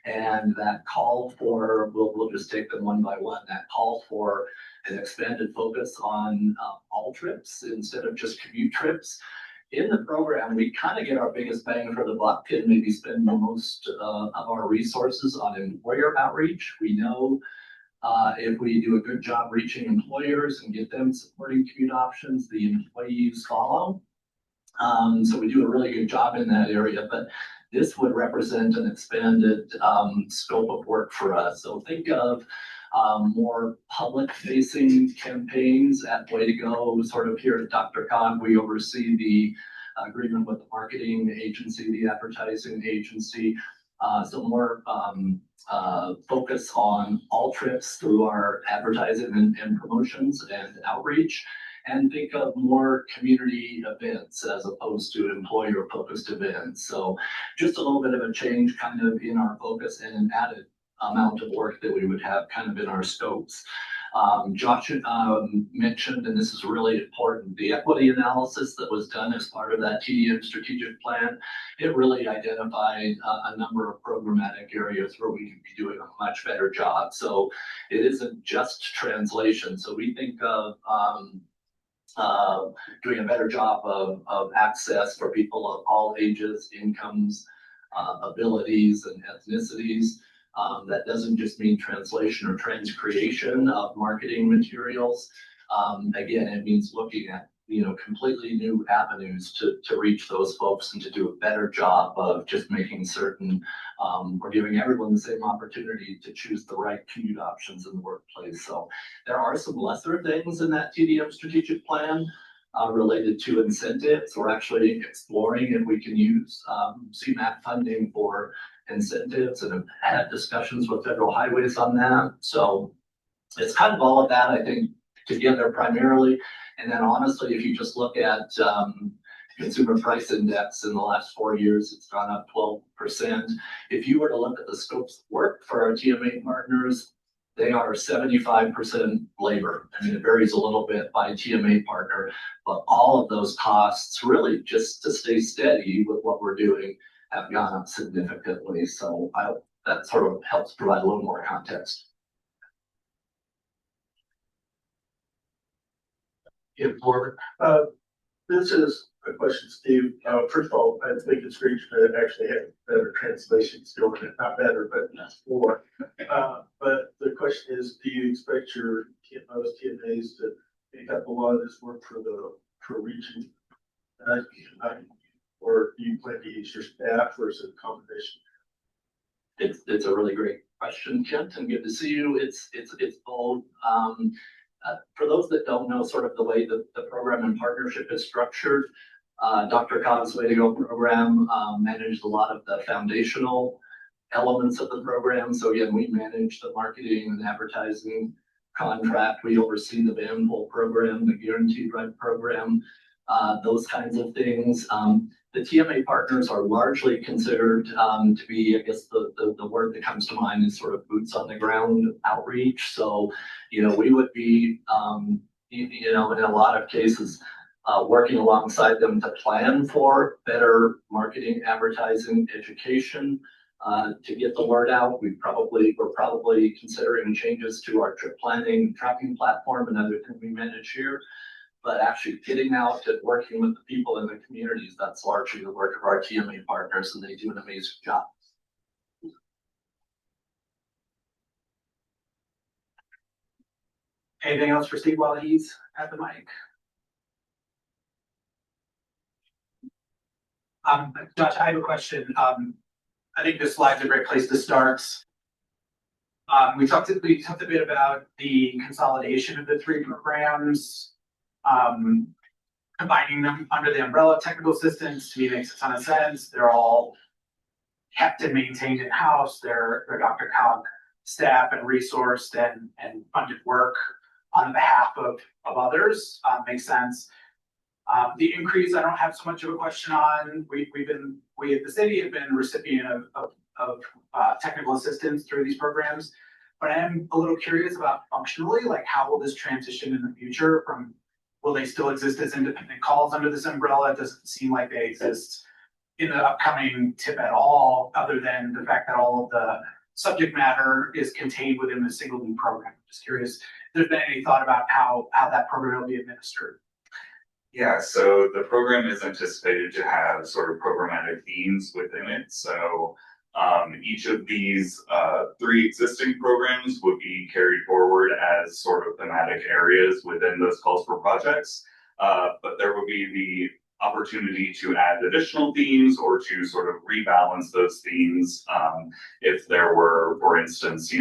And that call for, we'll just take them one by one, that call for an expanded focus on all trips instead of just commute trips. In the program, we kind of get our biggest bang for the buck and maybe spend the most of our resources on employer outreach. We know if we do a good job reaching employers and get them supporting commute options, the employees follow. So we do a really good job in that area, but this would represent an expanded scope of work for us. So think of more public-facing campaigns at Way to Go. Sort of here at DRCOG, we oversee the agreement with the marketing agency, the advertising agency. So more focus on all trips through our advertising and promotions and outreach. And think of more community events as opposed to employer-focused events. So just a little bit of a change kind of in our focus and an added amount of work that we would have kind of in our scopes. Josh mentioned, and this is really important, the equity analysis that was done as part of that TDM strategic plan. It really identified a number of programmatic areas where we can be doing a much better job. So it isn't just translation. So we think of doing a better job of access for people of all ages, incomes, abilities, and ethnicities. That doesn't just mean translation or transcreation of marketing materials. Again, it means looking at, completely new avenues to reach those folks and to do a better job of just making certain we're giving everyone the same opportunity to choose the right commute options in the workplace. So there are some lesser things in that TDM strategic plan related to incentives. We're actually exploring if we can use CMAQ funding for incentives and have had discussions with Federal Highways on that. So it's kind of all of that, I think, together primarily. And then honestly, if you just look at consumer price index in the last 4 years, it's gone up 12%. If you were to look at the scopes of work for our TMA partners, they are 75% labor. I mean, it varies a little bit by TMA partner, but all of those costs really just to stay steady with what we're doing have gone up significantly. So that sort of helps provide a little more context. Yeah, Corbett. This is a question, Steve. First of all, I think it's great to actually have better translation skill, not better, but more. But the question is, do you expect your those TMAs to pick up a lot of this work for region? Or do you plan to use your staff or is it a combination? It's a really great question, Kent, and good to see you. It's both. For those that don't know sort of the way the program and partnership is structured, DRCOG's Way to Go program managed a lot of the foundational elements of the program. So again, we manage the marketing and advertising contract. We oversee the van pool program, the guaranteed rent program, those kinds of things. The TMA partners are largely considered to be, I guess the word that comes to mind is sort of boots on the ground outreach. So, we would be, in a lot of cases, working alongside them to plan for better marketing, advertising, education, to get the word out. We're probably considering changes to our trip planning, tracking platform, and other things we manage here. But actually getting out and working with the people in the communities, that's largely the work of our TMA partners, and they do an amazing job. Anything else for Steve while he's at the mic? Josh, I have a question. I think this slide's a great place to start. We talked a bit about the consolidation of the three programs. Combining them under the umbrella of technical assistance to me makes a ton of sense. They're all kept and maintained in-house. They're DRCOG staff and resourced and funded work on behalf of others. Makes sense. The increase, I don't have so much of a question on. We at the city have been recipient of technical assistance through these programs, but I am a little curious about functionally, like how will this transition in the future from. Will they still exist as independent calls under this umbrella? It doesn't seem like they exist in the upcoming TIP at all, other than the fact that all of the subject matter is contained within a single new program. Just curious if there's been any thought about how that program will be administered. Yeah, so the program is anticipated to have sort of programmatic themes within it. So each of these three existing programs would be carried forward as sort of thematic areas within those calls for projects. But there would be the opportunity to add additional themes or to sort of rebalance those themes. If there were, for instance,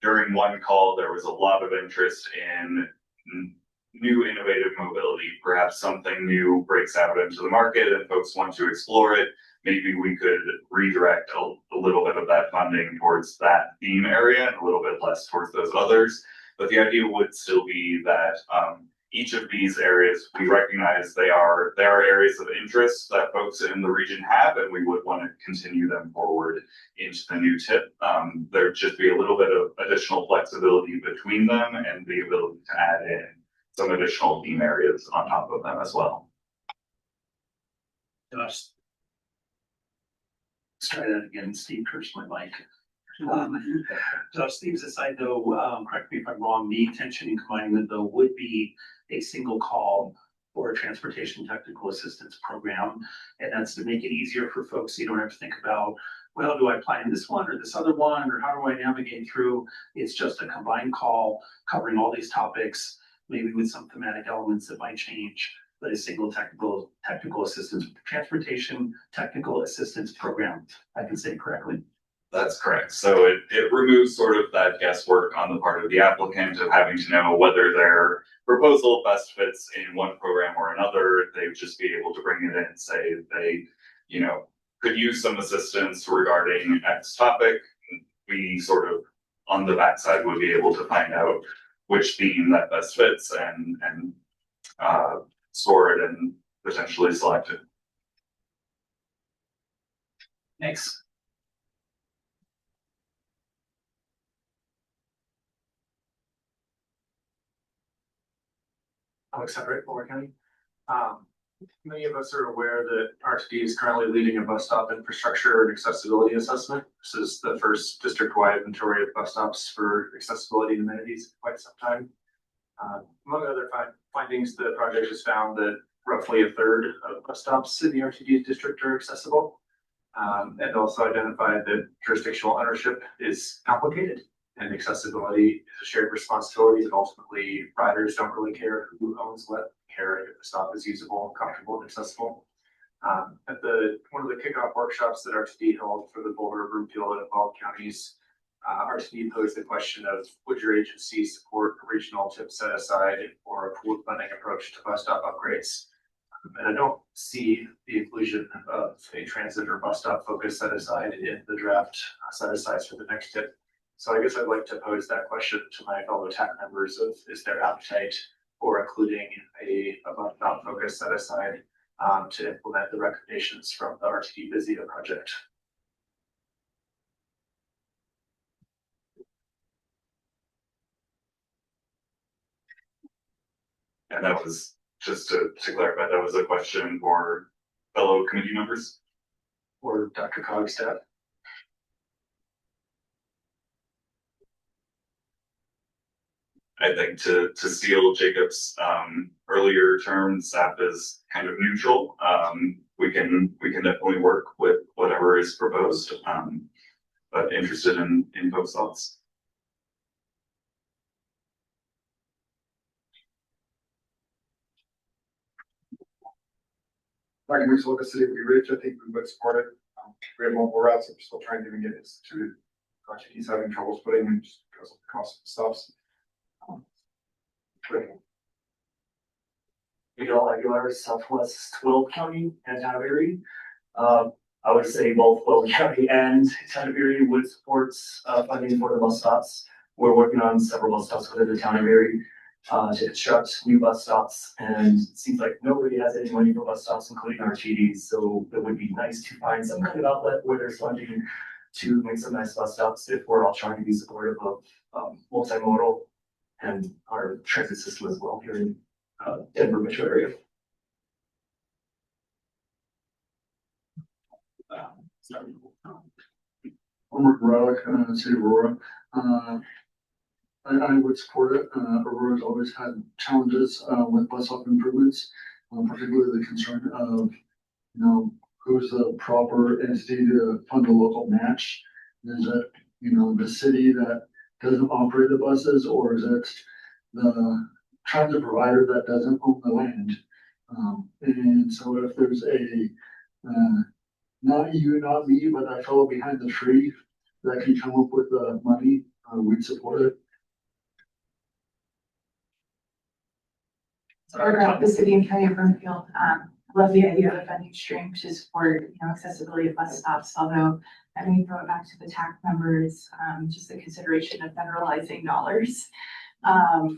during one call, there was a lot of interest in new innovative mobility. Perhaps something new breaks out into the market and folks want to explore it. Maybe we could redirect a little bit of that funding towards that theme area and a little bit less towards those others. But the idea would still be that each of these areas, we recognize there are areas of interest that folks in the region have, and we would want to continue them forward into the new TIP. There'd just be a little bit of additional flexibility between them and the ability to add in some additional theme areas on top of them as well. Josh. Let's try that again. Steve cursed my mic. Josh, Steve's aside though, correct me if I'm wrong, the intention in combining them though would be a single call for a transportation technical assistance program. And that's to make it easier for folks. So you don't have to think about, well, do I apply in this one or this other one, or how do I navigate through? It's just a combined call covering all these topics, maybe with some thematic elements that might change, but a single technical assistance, transportation technical assistance program. I can say it correctly. That's correct. So it removes sort of that guesswork on the part of the applicant of having to know whether their proposal best fits in one program or another. They would just be able to bring it in and say they, could use some assistance regarding X topic. We sort of on the backside would be able to find out which theme that best fits and score it and potentially select it. Thanks. Alex Everett, Boulder County. Many of us are aware that RTD is currently leading a bus stop infrastructure and accessibility assessment. This is the first district-wide inventory of bus stops for accessibility amenities in quite some time. Among other findings, the project has found that roughly a third of bus stops in the RTD district are accessible, and also identified that jurisdictional ownership is complicated and accessibility is a shared responsibility, and ultimately riders don't really care who owns what, care if the stop is usable, comfortable, and accessible. At one of the kickoff workshops that RTD held for the Boulder, Broomfield, and involved counties, RTD posed the question of, would your agency support a regional tip set aside or a pooled funding approach to bus stop upgrades? And I don't see the inclusion of a transit or bus stop focus set aside in the draft set asides for the next tip. So I guess I'd like to pose that question to my fellow TAC members of, is there appetite for including a bus stop focus set aside to implement the recommendations from the RTD Visio project? And that was, just to clarify, that was a question for fellow committee members? Or DRCOG staff? I think to steal Jacob's earlier term, staff is kind of neutral. We can definitely work with whatever is proposed, but interested in folks' thoughts. Like we look at City of Blue Ridge, I think we would support it. We have multiple routes, we're still trying to even get instituted. RTD's having troubles putting in just because of the cost of the stops. Regular Southwest Will County and Haverty. I would say both Will County and Haverty would support funding for the bus stops. We're working on several bus stops within the town of Erie to construct new bus stops, and it seems like nobody has any money for bus stops, including our TDs. So it would be nice to find some kind of outlet where there's funding to make some nice bus stops if we're all trying to be supportive of multimodal and our transit system as well here in Denver metro area. Homework Relic, City of Aurora. I would support it. Aurora's always had challenges with bus stop improvements, particularly the concern of, who's the proper entity to fund a local match? Is it, the city that doesn't operate the buses, or is it the transit provider that doesn't own the land? And so if there's a, not you, not me, but that fellow behind the tree that can come up with the money, we'd support it. So I the city and county of Broomfield, love the idea of a funding stream to support, accessibility of bus stops, although I may throw it back to the TAC members, just the consideration of federalizing dollars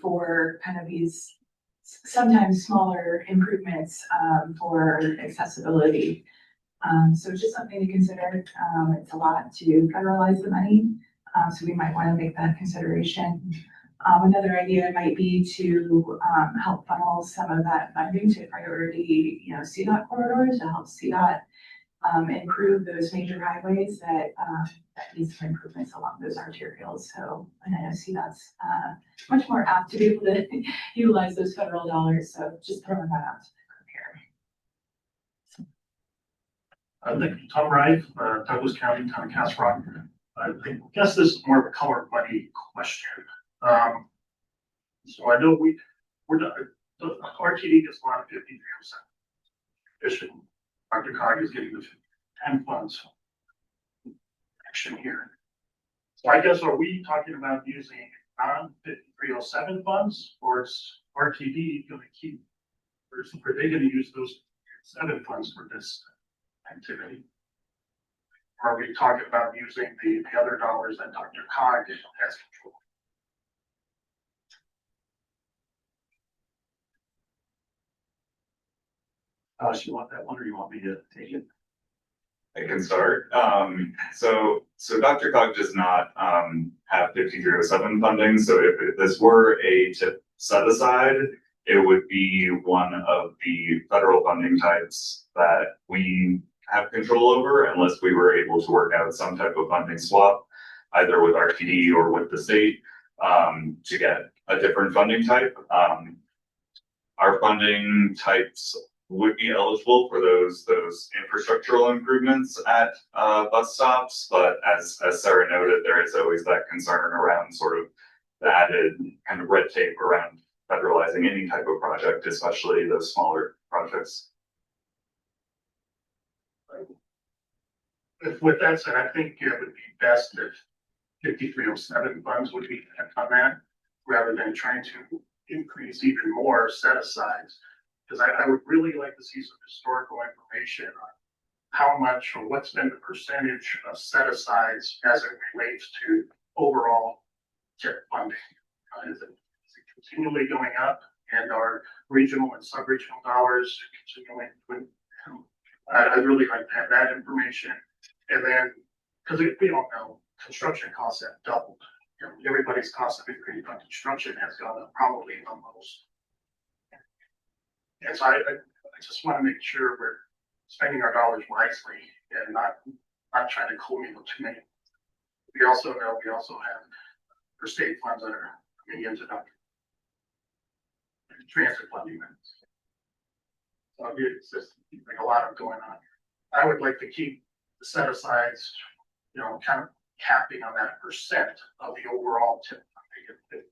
for kind of these sometimes smaller improvements for accessibility. So just something to consider. It's a lot to federalize the money, so we might want to make that consideration. Another idea might be to help funnel some of that funding to priority, CDOT corridors to help CDOT improve those major highways that need some improvements along those arterials. So, and I know CDOT's much more apt to be able to utilize those federal dollars. So just throwing that out to the group here. I think Tom Wright, Douglas County, Town of Castle Rock. I guess this is more of a color money question. So I know we're not, the RTD gets a lot of 53%. Fishing, DRCOG is getting the 10 funds action here. So I guess, are we talking about using non-5307 funds, or is RTD going to keep, or are they going to use those 7 funds for this activity? Or are we talking about using the other dollars that DRCOG has control? You want that one, or you want me to take it? I can start. So DRCOG does not have 5307 funding. So if this were a tip set aside, it would be one of the federal funding types that we have control over unless we were able to work out some type of funding swap, either with RTD or with the state, to get a different funding type. Our funding types would be eligible for those infrastructural improvements at bus stops, but as Sarah noted, there is always that concern around sort of the added kind of red tape around federalizing any type of project, especially those smaller projects. With that said, I think it would be best if 5307 funds would be on that, rather than trying to increase even more set asides. Because I would really like to see some historical information on how much or what's been the percentage of set asides as it relates to overall TIP funding. Is it continually going up, and our regional and sub-regional dollars continuing to, I'd really like to have that information. And then, because we all know construction costs have doubled. You know, everybody's cost of increase on construction has gone up probably the most. And so I just want to make sure we're spending our dollars wisely and not trying to commingle too many. We also know we also have for state funds that are coming into the transit funding. So it's just like a lot of going on. I would like to keep the set asides, you know, kind of capping on that percent of the overall TIP funding.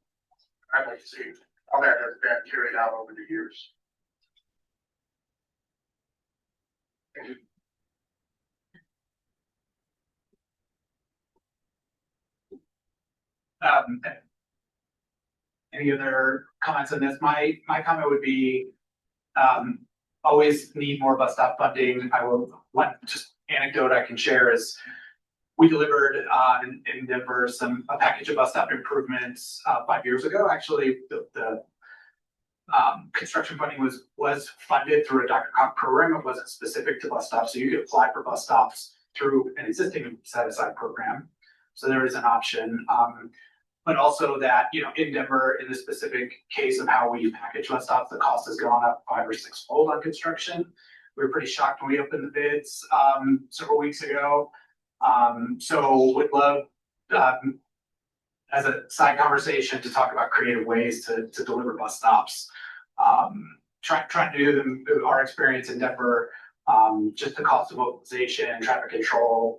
I'd like to see how that has been carried out over the years. Any other comments on this? My comment would be, always need more bus stop funding. One just anecdote I can share is we delivered in Denver a package of bus stop improvements 5 years ago. Actually, the construction funding was funded through a DRCOG program. It wasn't specific to bus stops, so you could apply for bus stops through an existing set aside program. So there is an option. But also that, you know, in Denver, in the specific case of how we package bus stops, the cost has gone up 5 or 6-fold on construction. We were pretty shocked when we opened the bids several weeks ago. So would love, as a side conversation, to talk about creative ways to deliver bus stops. Trying to do them, our experience in Denver, just the cost of mobilization, traffic control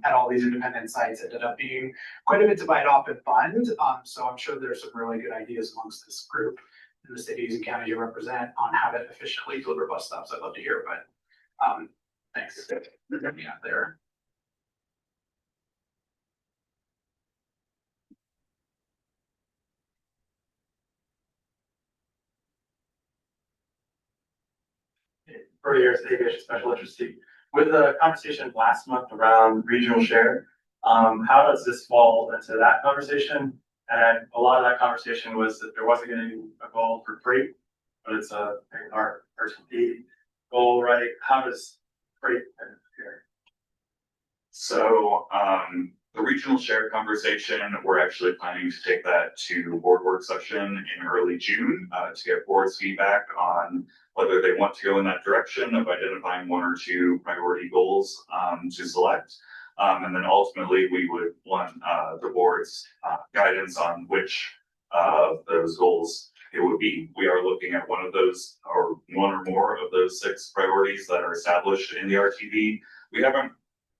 at all these independent sites ended up being quite a bit to bite off and fund. So I'm sure there's some really good ideas amongst this group in the cities and counties you represent on how to efficiently deliver bus stops. I'd love to hear, but thanks. Yeah, there. For years, aviation special interest team. With the conversation last month around regional share, how does this fall into that conversation? And a lot of that conversation was that there wasn't going to be a goal for freight, but it's our RTP goal, right? How does freight fit here? So the regional share conversation, we're actually planning to take that to board work session in early June to get board's feedback on whether they want to go in that direction of identifying 1 or 2 priority goals to select. And then ultimately we would want the board's guidance on which of those goals it would be. We are looking at one of those or 1 or more of those 6 priorities that are established in the RTP. We haven't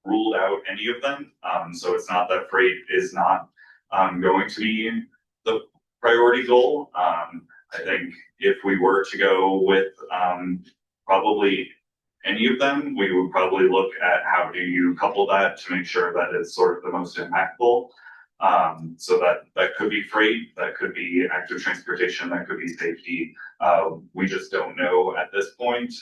ruled out any of them. So it's not that freight is not going to be the priority goal. I think if we were to go with probably any of them, we would probably look at how do you couple that to make sure that it's sort of the most impactful. So that could be freight, that could be active transportation, that could be safety. We just don't know at this point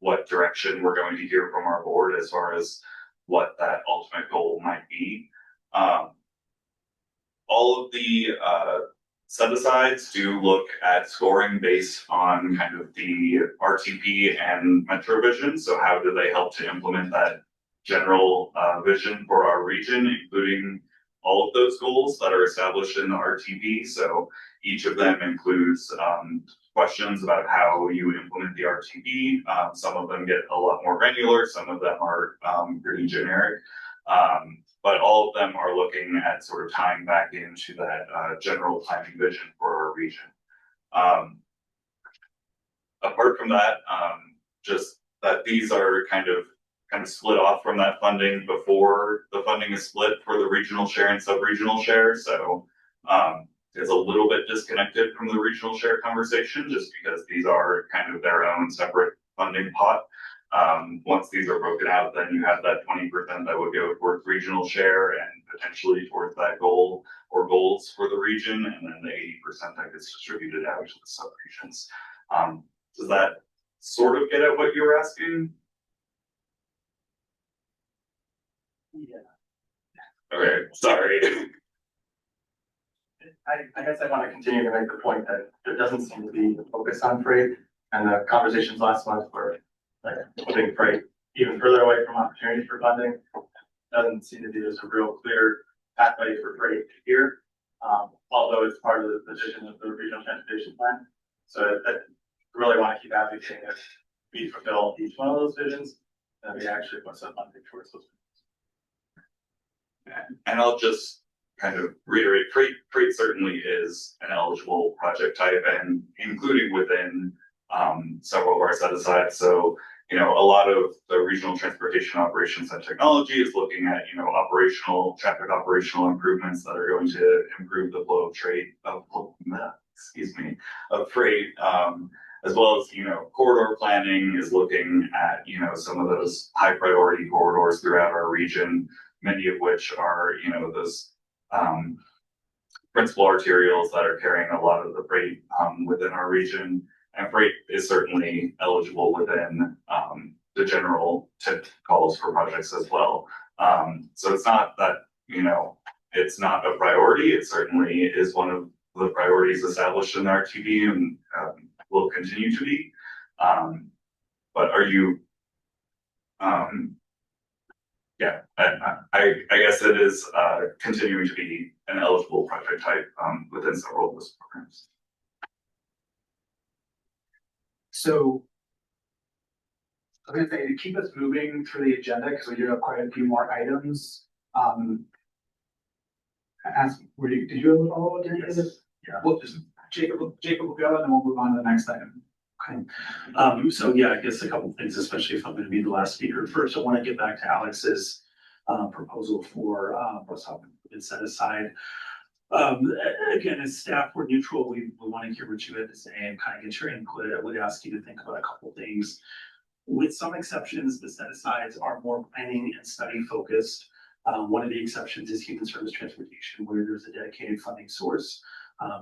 what direction we're going to hear from our board as far as what that ultimate goal might be. All of the set-asides do look at scoring based on kind of the RTP and MetroVision. So how do they help to implement that general vision for our region, including all of those goals that are established in the RTP. So each of them includes questions about how you implement the RTB. Some of them get a lot more granular, some of them are pretty generic. But all of them are looking at sort of tying back into that general planning vision for our region. Apart from that, just that these are kind of split off from that funding before the funding is split for the regional share and sub-regional share. So it's a little bit disconnected from the regional share conversation just because these are kind of their own separate funding pot. Once these are broken out, then you have that 20% that would go towards regional share and potentially towards that goal or goals for the region, and then the 80% that gets distributed out to the sub-regions. Does that sort of get at what you were asking? Yeah. Okay, sorry. I guess I want to continue to make the point that there doesn't seem to be a focus on freight, and the conversations last month were like putting freight even further away from opportunities for funding. Doesn't seem to be there's a real clear pathway for freight here, although it's part of the vision of the regional transportation plan. So I really want to keep advocating that we fulfill each one of those visions, and we actually put some funding towards those. And I'll just kind of reiterate, freight certainly is an eligible project type, and including within several of our set asides. So, you know, a lot of the regional transportation operations and technology is looking at, you know, traffic operational improvements that are going to improve the flow of of freight, as well as, you know, corridor planning is looking at, you know, some of those high priority corridors throughout our region, many of which are, you know, those principal arterials that are carrying a lot of the freight within our region. And freight is certainly eligible within the general tip calls for projects as well. So it's not that, you know, it's not a priority. It certainly is one of the priorities established in the RTB and will continue to be. But are you, yeah, I guess it is continuing to be an eligible project type within several of those programs. So I was gonna say, to keep us moving through the agenda, because we do have quite a few more items. Did you have a follow-up? Yes. Yeah. Well, just Jacob will go, and then we'll move on to the next item. Okay. So yeah, I guess a couple of things, especially if I'm going to be the last speaker. First, I want to get back to Alex's proposal for bus stop improvement set aside. Again, as staff, we're neutral. We want to hear what you have to say and kind of get your input. I would ask you to think about a couple of things. With some exceptions, the set asides are more planning and study focused. One of the exceptions is human service transportation, where there's a dedicated funding source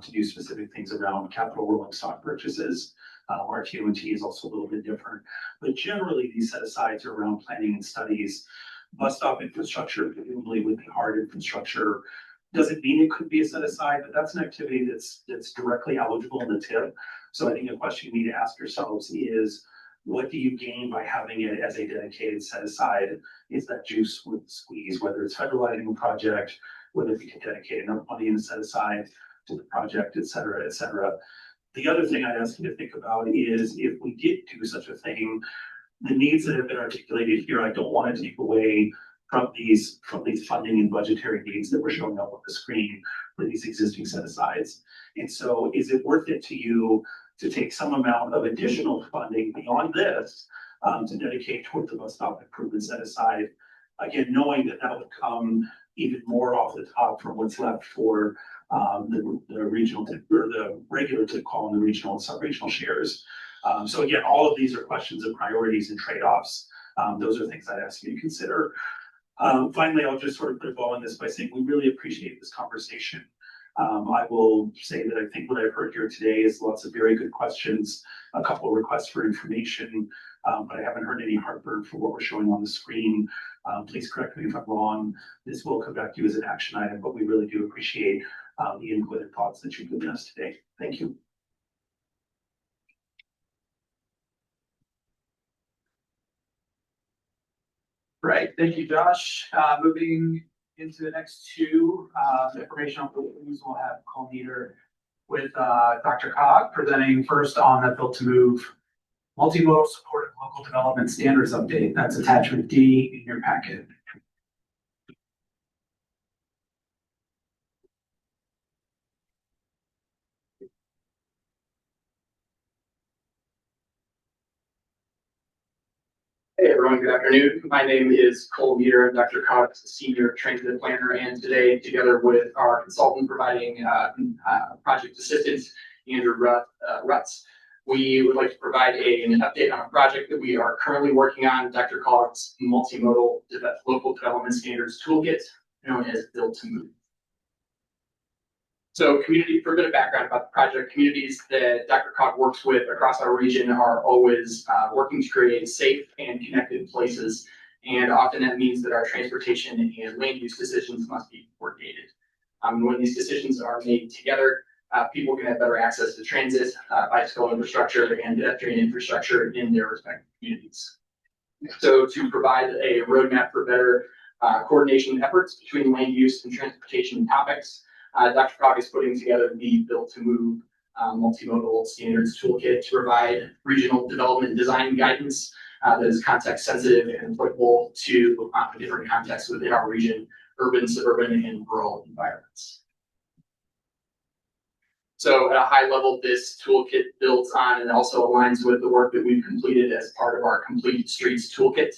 to do specific things around capital rolling stock purchases. Our TOT is also a little bit different, but generally these set asides are around planning and studies. Bus stop infrastructure, presumably with the hard infrastructure, doesn't mean it could be a set aside, but that's an activity that's directly eligible in the tip. So I think a question you need to ask yourselves is, what do you gain by having it as a dedicated set aside? Is that juice with the squeeze, whether it's federalizing a project, whether we can dedicate enough money in a set aside to the project, et cetera, et cetera. The other thing I'd ask you to think about is, if we did do such a thing, the needs that have been articulated here, I don't want to take away from these funding and budgetary needs that were showing up on the screen for these existing set asides. And so is it worth it to you to take some amount of additional funding beyond this to dedicate toward the bus stop improvement set aside? Again, knowing that that would come even more off the top from what's left for the regional tip, or the regular tip call, and the regional and sub-regional shares. So again, all of these are questions of priorities and trade-offs. Those are things I'd ask you to consider. Finally, I'll just sort of put a bow on this by saying we really appreciate this conversation. I will say that I think what I've heard here today is lots of very good questions, a couple of requests for information, but I haven't heard any heartburn for what we're showing on the screen. Please correct me if I'm wrong. This will come back to you as an action item, but we really do appreciate the input and thoughts that you've given us today. Thank you. Right, thank you, Josh. Moving into the next two informational briefings, we'll have call meter with DRCOG presenting first on the Built to Move multimodal supported local development standards update. That's attachment D in your packet. Hey everyone, good afternoon. My name is Cole Meter. I'm DRCOG's senior transit planner, and today, together with our consultant providing project assistance, Andrew Rutz, we would like to provide an update on a project that we are currently working on, DRCOG's multimodal local development standards toolkit, known as Built to Move. So for a bit of background about the project, communities that DRCOG works with across our region are always working to create safe and connected places. And often that means that our transportation and land use decisions must be coordinated. When these decisions are made together, people can have better access to transit, bicycle infrastructure, and pedestrian infrastructure in their respective communities. So to provide a roadmap for better coordination efforts between land use and transportation topics, DRCOG is putting together the Built to Move multimodal standards toolkit to provide regional development design guidance that is context sensitive and applicable to different contexts within our region, urban, suburban, and rural environments. So at a high level, this toolkit builds on and also aligns with the work that we've completed as part of our Complete Streets toolkit.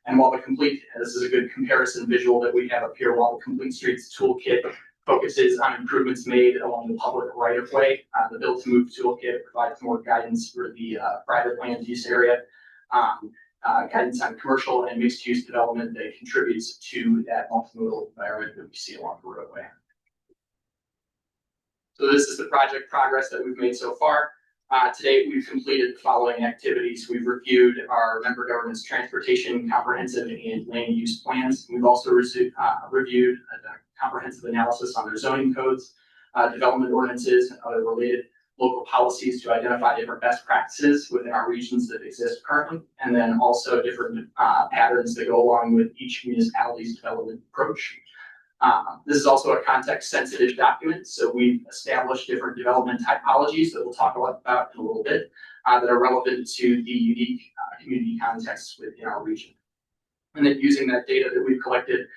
And while this is a good comparison visual that we have up here, while the Complete Streets toolkit focuses on improvements made along the public right-of-way, the Built to Move toolkit provides more guidance for the private land use area, guidance on commercial and mixed-use development that contributes to that multimodal environment that we see along the roadway. So this is the project progress that we've made so far. To date, we've completed the following activities. We've reviewed our member government's transportation, comprehensive, and land use plans. We've also reviewed a comprehensive analysis on their zoning codes, development ordinances, and other related local policies to identify different best practices within our regions that exist currently, and then also different patterns that go along with each municipality's development approach. This is also a context-sensitive document, so we've established different development typologies that we'll talk about in a little bit that are relevant to the unique community contexts within our region. And then using that data that we've collected,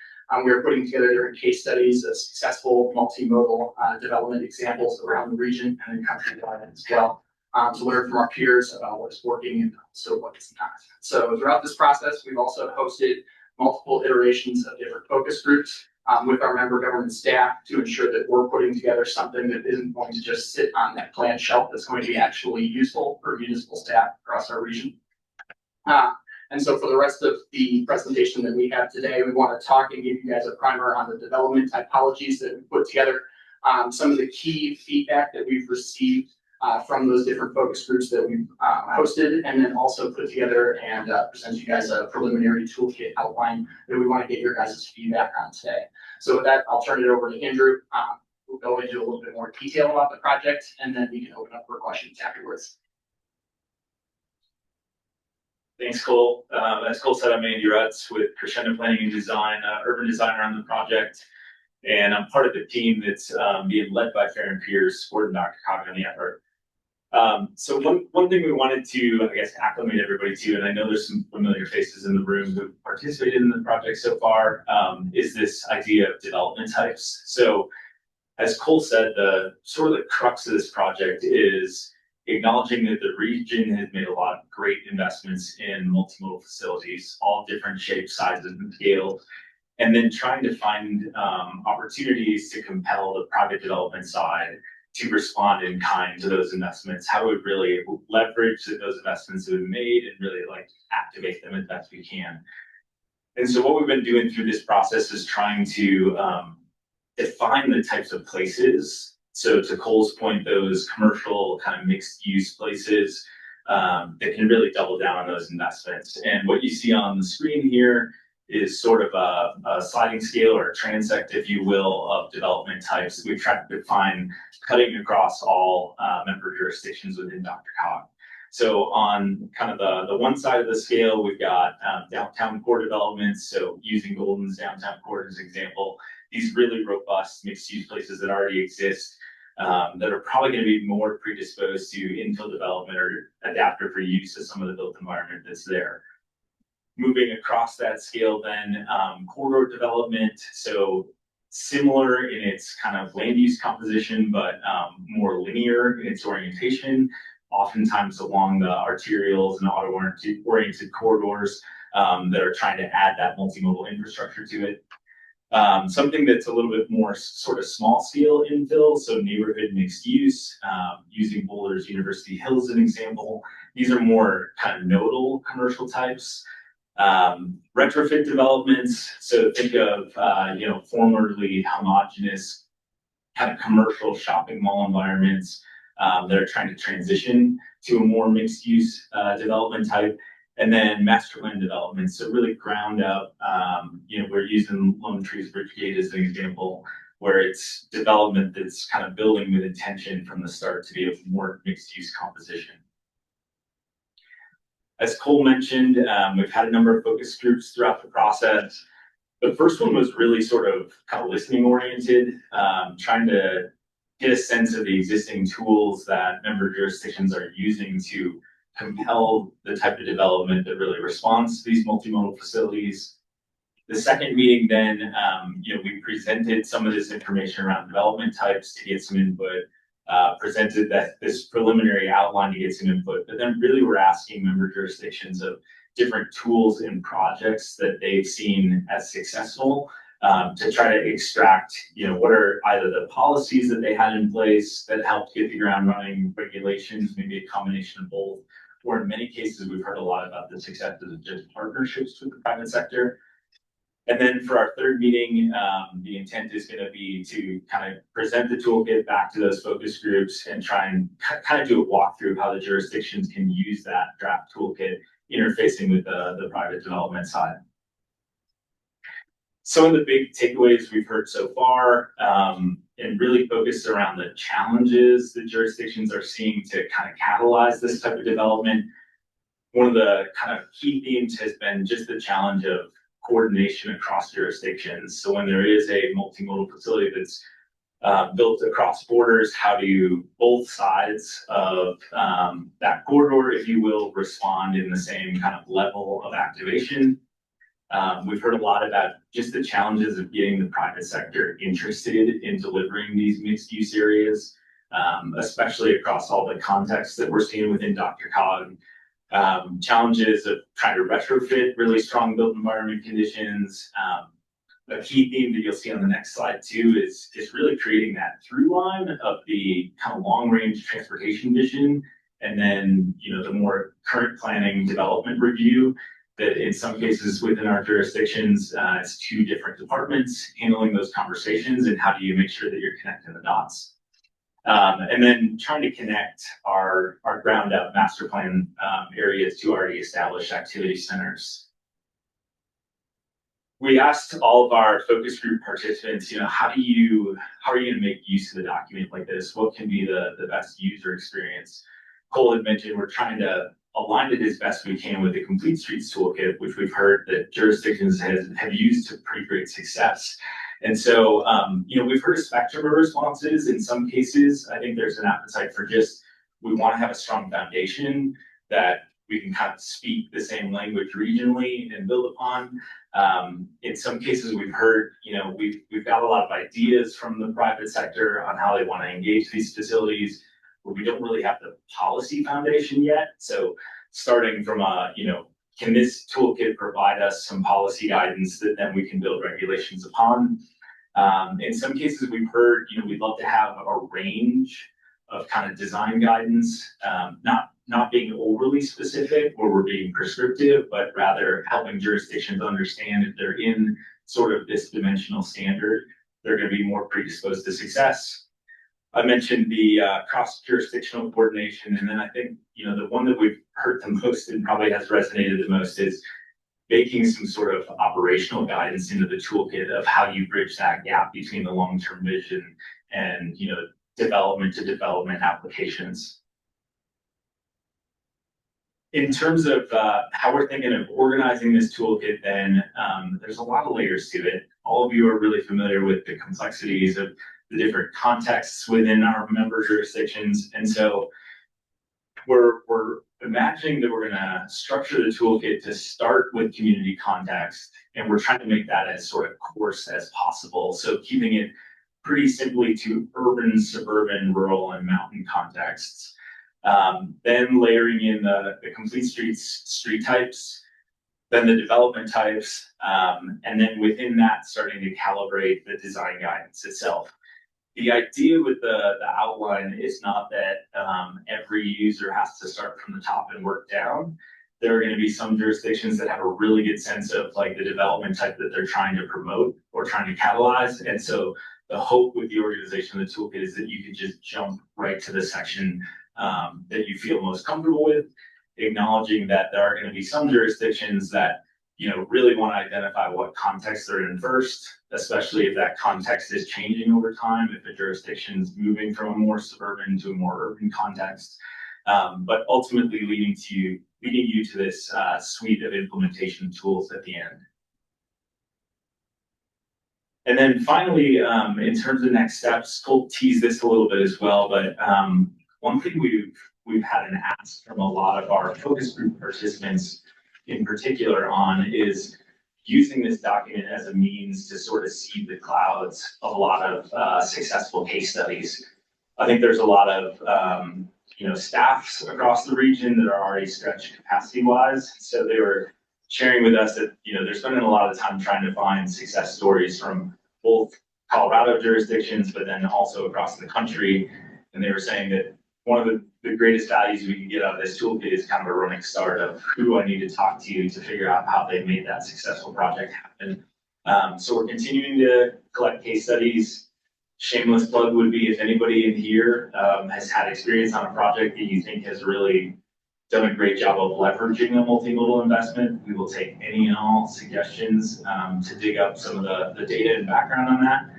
we are putting together different case studies of successful multimodal development examples around the region and then countrywide as well, to learn from our peers about what is working and also what is not. So throughout this process, we've also hosted multiple iterations of different focus groups with our member government staff to ensure that we're putting together something that isn't going to just sit on that plan shelf, that's going to be actually useful for municipal staff across our region. And so for the rest of the presentation that we have today, we want to talk and give you guys a primer on the development typologies that we put together, some of the key feedback that we've received from those different focus groups that we've hosted, and then also put together and present you guys a preliminary toolkit outline that we want to get your guys' feedback on today. So with that, I'll turn it over to Andrew. We'll go into a little bit more detail about the project, and then we can open up for questions afterwards. Thanks, Cole. As Cole said, I'm Andy Rutz with Crescendo Planning and Design, urban designer on the project. And I'm part of the team that's being led by Farron Pierce, supporting DRCOG on the effort. So one thing we wanted to, I guess, acclimate everybody to, and I know there's some familiar faces in the room who participated in the project so far, is this idea of development types. So as Cole said, the sort of the crux of this project is acknowledging that the region has made a lot of great investments in multimodal facilities, all different shapes, sizes, and scales, and then trying to find opportunities to compel the private development side to respond in kind to those investments. How do we really leverage that those investments have been made and really activate them as best we can? And so what we've been doing through this process is trying to define the types of places. So to Cole's point, those commercial kind of mixed use places that can really double down on those investments. And what you see on the screen here is sort of a sliding scale or a transect, if you will, of development types. We've tried to define cutting across all member jurisdictions within DRCOG. So on kind of the one side of the scale, we've got downtown core developments. So using Golden's downtown core as an example, these really robust mixed use places that already exist. that are probably going to be more predisposed to infill development or adaptive reuse of some of the built environment that's there. Moving across that scale, then corridor development. So similar in its kind of land use composition, but more linear in its orientation, oftentimes along the arterials and auto-oriented corridors that are trying to add that multimodal infrastructure to it. Something that's a little bit more sort of small scale infill, so neighborhood mixed use, using Boulder's University Hills as an example. These are more kind of nodal commercial types. Retrofit developments, so think of formerly homogeneous kind of commercial shopping mall environments that are trying to transition to a more mixed use development type. And then master plan development, so really ground up, we're using Lone Trees Bridgegate as an example, where it's development that's kind of building with intention from the start to be a more mixed use composition. As Cole mentioned, we've had a number of focus groups throughout the process. The first one was really sort of kind of listening oriented, trying to get a sense of the existing tools that member jurisdictions are using to compel the type of development that really responds to these multimodal facilities. The second meeting then, we presented some of this information around development types to get some input, presented this preliminary outline to get some input, but then really we're asking member jurisdictions of different tools and projects that they've seen as successful to try to extract, what are either the policies that they had in place that helped get the ground running, regulations, maybe a combination of both, or in many cases, we've heard a lot about the successes of just partnerships with the private sector. And then for our third meeting, the intent is going to be to kind of present the toolkit back to those focus groups and try and kind of do a walkthrough of how the jurisdictions can use that draft toolkit interfacing with the private development side. Some of the big takeaways we've heard so far, and really focused around the challenges that jurisdictions are seeing to kind of catalyze this type of development. One of the kind of key themes has been just the challenge of coordination across jurisdictions. So when there is a multimodal facility that's built across borders, how do both sides of that corridor, if you will, respond in the same kind of level of activation? We've heard a lot about just the challenges of getting the private sector interested in delivering these mixed use areas, especially across all the contexts that we're seeing within DRCOG. Challenges of trying to retrofit really strong built environment conditions. A key theme that you'll see on the next slide too is really creating that through line of the kind of long range transportation vision, and then the more current planning development review that in some cases within our jurisdictions, it's two different departments handling those conversations, and how do you make sure that you're connecting the dots? And then trying to connect our ground up master plan areas to already established activity centers. We asked all of our focus group participants, how are you going to make use of the document like this? What can be the best user experience? Cole had mentioned we're trying to align it as best we can with the Complete Streets Toolkit, which we've heard that jurisdictions have used to pretty great success. And so, we've heard a spectrum of responses. In some cases, I think there's an appetite for we want to have a strong foundation that we can kind of speak the same language regionally and build upon. In some cases, we've heard, we've got a lot of ideas from the private sector on how they want to engage these facilities, but we don't really have the policy foundation yet. So starting from can this toolkit provide us some policy guidance that then we can build regulations upon? In some cases, we've heard, we'd love to have a range of kind of design guidance, not being overly specific or we're being prescriptive, but rather helping jurisdictions understand if they're in sort of this dimensional standard, they're going to be more predisposed to success. I mentioned the cross-jurisdictional coordination, and then I think, the one that we've heard the most and probably has resonated the most is baking some sort of operational guidance into the toolkit of how you bridge that gap between the long-term vision and, development to development applications. In terms of how we're thinking of organizing this toolkit, then there's a lot of layers to it. All of you are really familiar with the complexities of the different contexts within our member jurisdictions. And so we're imagining that we're gonna structure the toolkit to start with community context, and we're trying to make that as sort of coarse as possible. So keeping it pretty simply to urban, suburban, rural, and mountain contexts. Then layering in the complete street types, then the development types, and then within that, starting to calibrate the design guidance itself. The idea with the outline is not that every user has to start from the top and work down. There are going to be some jurisdictions that have a really good sense of like the development type that they're trying to promote or trying to catalyze. And so the hope with the organization of the toolkit is that you can just jump right to the section that you feel most comfortable with, acknowledging that there are going to be some jurisdictions that really want to identify what context they're in first, especially if that context is changing over time, if a jurisdiction's moving from a more suburban to a more urban context, but ultimately leading you to this suite of implementation tools at the end. And then finally, in terms of next steps, we'll tease this a little bit as well, but one thing we've had an ask from a lot of our focus group participants in particular on is using this document as a means to sort of seed the clouds of a lot of successful case studies. I think there's a lot of staffs across the region that are already stretched capacity-wise. So they were sharing with us that they're spending a lot of time trying to find success stories from both Colorado jurisdictions, but then also across the country. And they were saying that one of the greatest values we can get out of this toolkit is kind of a running start of who do I need to talk to figure out how they made that successful project happen. So we're continuing to collect case studies. Shameless plug would be if anybody in here has had experience on a project that you think has really done a great job of leveraging a multimodal investment, we will take any and all suggestions to dig up some of the data and background on that.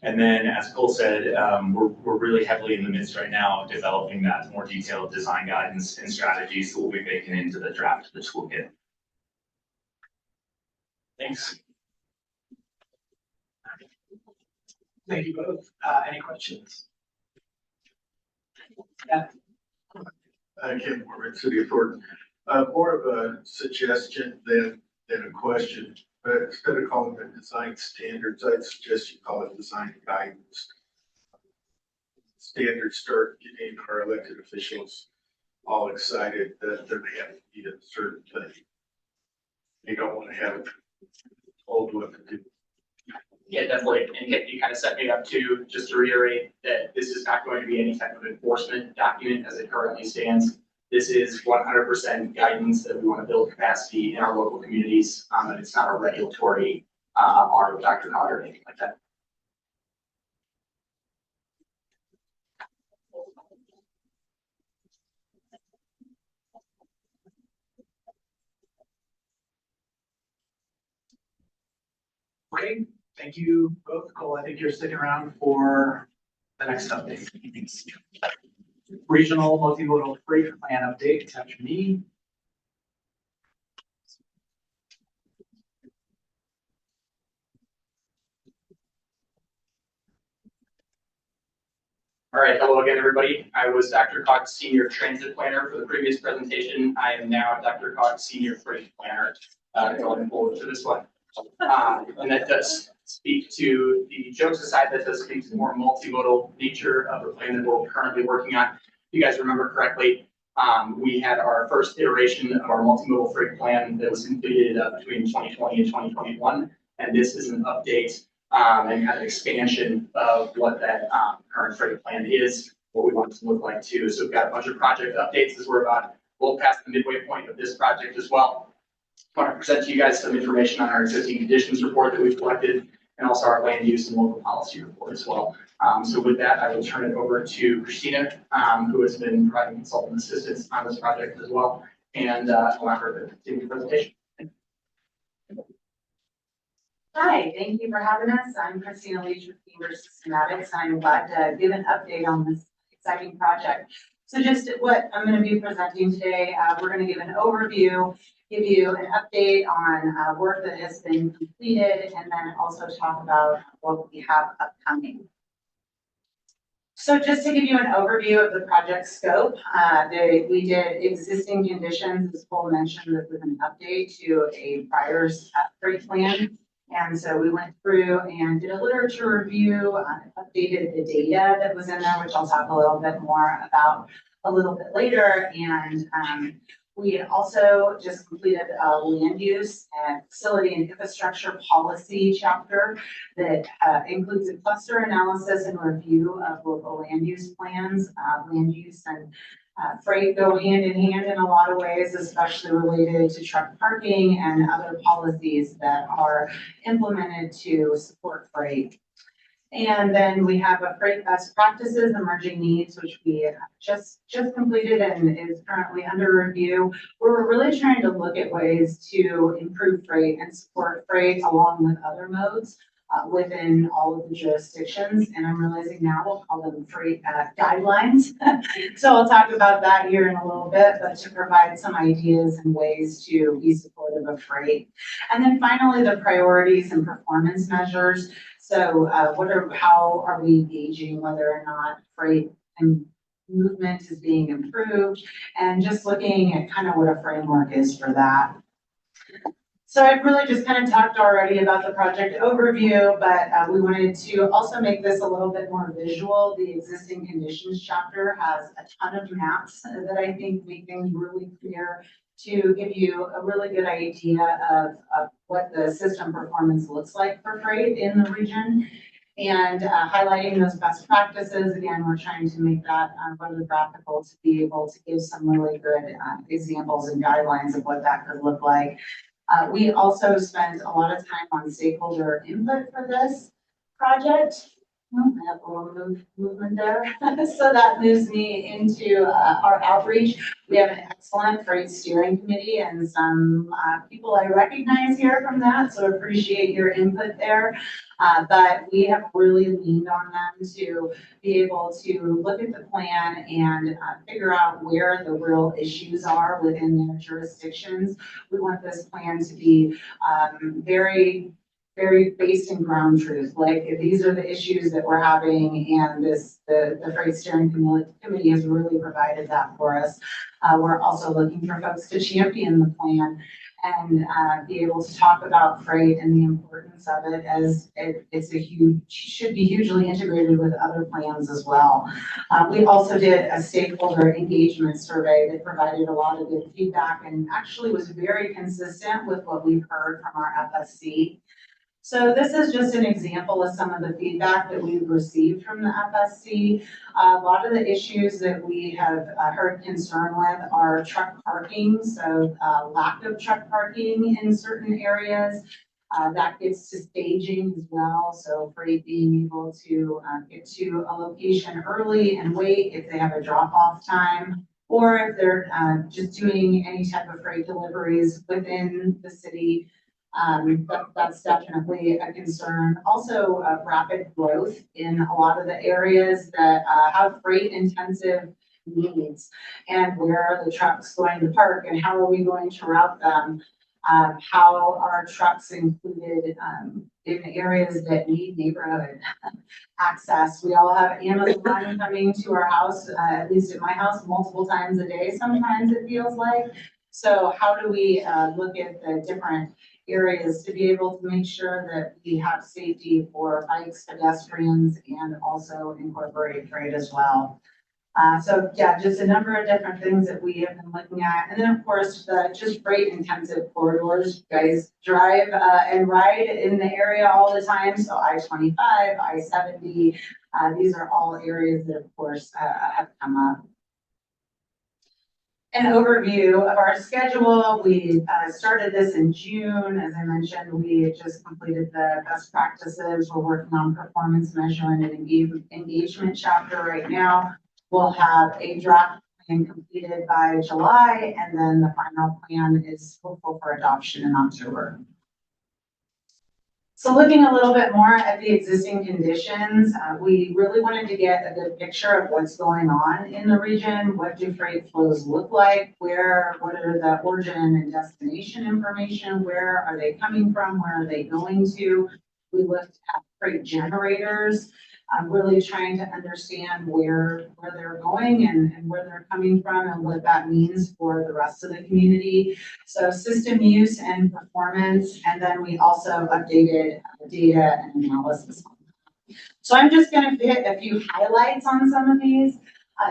And then, as Cole said, we're really heavily in the midst right now of developing that more detailed design guidance and strategies that we'll be making into the draft of the toolkit. Thanks. Thank you both. Any questions? Yeah. Ken Morgan, City of Thornton. More of a suggestion than a question. But instead of calling it design standards, I'd suggest you call it design guidance. Standards start getting our elected officials all excited that they have to meet a certain thing. They don't want to have told what to do. Yeah, definitely. And you kind of set me up to just to reiterate that this is not going to be any type of enforcement document as it currently stands. This is 100% guidance that we want to build capacity in our local communities. And it's not a regulatory arm of DRCOG or anything like that. Great. Thank you both. Cole, I think you're sticking around for the next update. Regional multimodal freight plan update, attachment E. All right, hello again, everybody. I was DRCOG's senior transit planner for the previous presentation. I am now DRCOG's senior freight planner going forward to this one. And that does speak to the jokes aside, that does speak to the more multimodal nature of the plan that we're currently working on. If you guys remember correctly, we had our first iteration of our multimodal freight plan that was completed between 2020 and 2021. And this is an update and kind of expansion of what that current freight plan is, what we want it to look like too. So we've got a bunch of project updates as we're about well past the midway point of this project as well. I want to present to you guys some information on our existing conditions report that we've collected, and also our land use and local policy report as well. So with that, I will turn it over to Christina, who has been providing consultant assistance on this project as well, and allow her to continue the presentation. Hi, thank you for having us. I'm Christina Leach with Cambridge Systematics. I'm glad to give an update on this exciting project. So just what I'm going to be presenting today, we're going to give an overview, give you an update on work that has been completed, and then also talk about what we have upcoming. So just to give you an overview of the project scope, we did existing conditions, as Paul mentioned, with an update to a prior freight plan. And so we went through and did a literature review, updated the data that was in there, which I'll talk a little bit more about a little bit later. And we also just completed a land use and facility and infrastructure policy chapter that includes a cluster analysis and review of local land use plans. Land use and freight go hand in hand in a lot of ways, especially related to truck parking and other policies that are implemented to support freight. And then we have a freight best practices, emerging needs, which we just completed and is currently under review. We're really trying to look at ways to improve freight and support freight along with other modes within all of the jurisdictions. And I'm realizing now we'll call them freight guidelines. So I'll talk about that here in a little bit, but to provide some ideas and ways to be supportive of freight. And then finally, the priorities and performance measures. So how are we gauging whether or not freight and movement is being improved, and just looking at kind of what a framework is for that. So I've really just kind of talked already about the project overview, but we wanted to also make this a little bit more visual. The existing conditions chapter has a ton of maps that I think make things really clear to give you a really good idea of what the system performance looks like for freight in the region. And highlighting those best practices. Again, we're trying to make that rather graphical to be able to give some really good examples and guidelines of what that could look like. We also spent a lot of time on stakeholder input for this project. Oh, I have a little movement there. So that moves me into our outreach. We have an excellent freight steering committee and some people I recognize here from that, so appreciate your input there. But we have really leaned on them to be able to look at the plan and figure out where the real issues are within their jurisdictions. We want this plan to be very based in ground truth. Like, these are the issues that we're having, and the freight steering committee has really provided that for us. We're also looking for folks to champion the plan and be able to talk about freight and the importance of it, as should be hugely integrated with other plans as well. We also did a stakeholder engagement survey that provided a lot of good feedback and actually was very consistent with what we've heard from our FSC. So this is just an example of some of the feedback that we've received from the FSC. A lot of the issues that we have heard concern with are truck parking, so lack of truck parking in certain areas. That gets to staging as well, so freight being able to get to a location early and wait if they have a drop-off time, or if they're just doing any type of freight deliveries within the city. That's definitely a concern. Also, rapid growth in a lot of the areas that have freight intensive needs, and where are the trucks going to park and how are we going to route them? How are trucks included in areas that need neighborhood access? We all have Amazon coming to our house, at least at my house, multiple times a day, sometimes it feels like. So how do we look at the different areas to be able to make sure that we have safety for bikes, pedestrians, and also incorporate freight as well? So yeah, just a number of different things that we have been looking at. And then of course, just freight intensive corridors. You guys drive and ride in the area all the time. So I-25, I-70, these are all areas that of course have come up. An overview of our schedule. We started this in June. As I mentioned, we just completed the best practices. We're working on performance measurement and engagement chapter right now. We'll have a draft plan completed by July, and then the final plan is hopeful for adoption in October. So looking a little bit more at the existing conditions, we really wanted to get a good picture of what's going on in the region. What do freight flows look like? What are the origin and destination information? Where are they coming from? Where are they going to? We looked at freight generators. really trying to understand where they're going and where they're coming from and what that means for the rest of the community. So system use and performance, and then we also updated data and analysis. So I'm just going to hit a few highlights on some of these.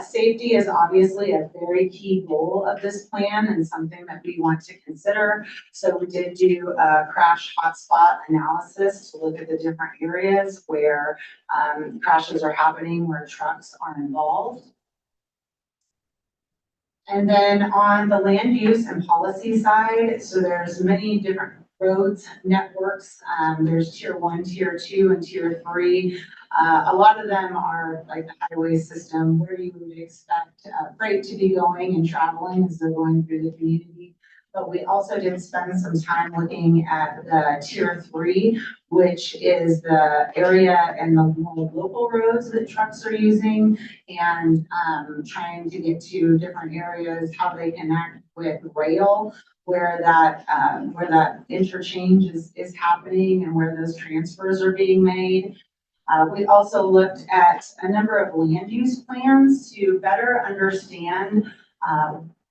Safety is obviously a very key goal of this plan and something that we want to consider. So we did do a crash hotspot analysis to look at the different areas where crashes are happening, where trucks are involved. And then on the land use and policy side, so there's many different roads, networks. There's tier 1, tier 2, and tier 3. A lot of them are like the highway system where you would expect freight to be going and traveling as they're going through the community. But we also did spend some time looking at the tier 3, which is the area and the more local roads that trucks are using, and trying to get to different areas, how they connect with rail, where that interchange is happening and where those transfers are being made. We also looked at a number of land use plans to better understand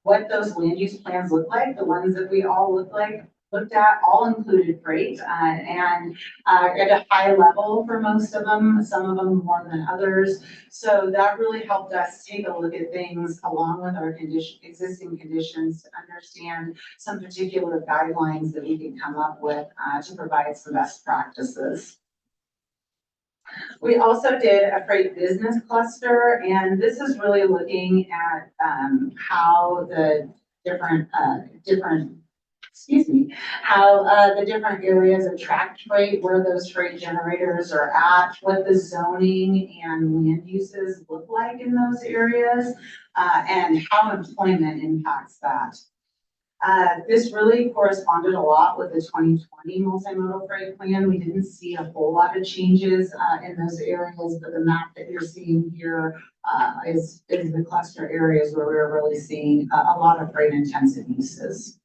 what those land use plans look like. The ones that we all looked at all included freight and at a high level for most of them, some of them more than others. So that really helped us take a look at things along with our existing conditions to understand some particular guidelines that we can come up with to provide some best practices. We also did a freight business cluster, and this is really looking at how the different areas attract freight, where those freight generators are at, what the zoning and land uses look like in those areas, and how employment impacts that. This really corresponded a lot with the 2020 multimodal freight plan. We didn't see a whole lot of changes in those areas, but the map that you're seeing here is the cluster areas where we're really seeing a lot of freight intensive uses.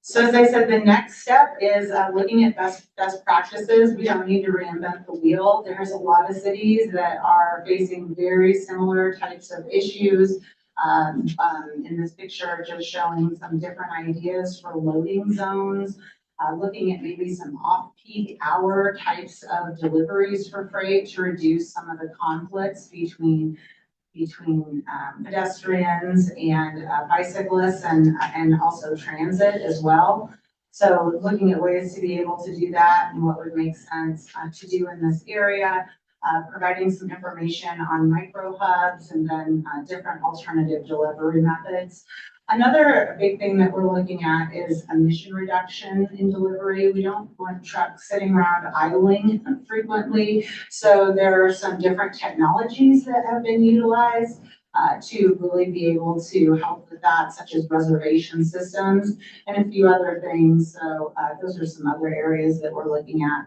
So as I said, the next step is looking at best practices. We don't need to reinvent the wheel. There's a lot of cities that are facing very similar types of issues. In this picture, just showing some different ideas for loading zones, looking at maybe some off-peak hour types of deliveries for freight to reduce some of the conflicts between pedestrians and bicyclists and also transit as well. So looking at ways to be able to do that and what would make sense to do in this area. Providing some information on micro hubs and then different alternative delivery methods. Another big thing that we're looking at is emission reduction in delivery. We don't want trucks sitting around idling frequently. So there are some different technologies that have been utilized to really be able to help with that, such as reservation systems and a few other things. So those are some other areas that we're looking at.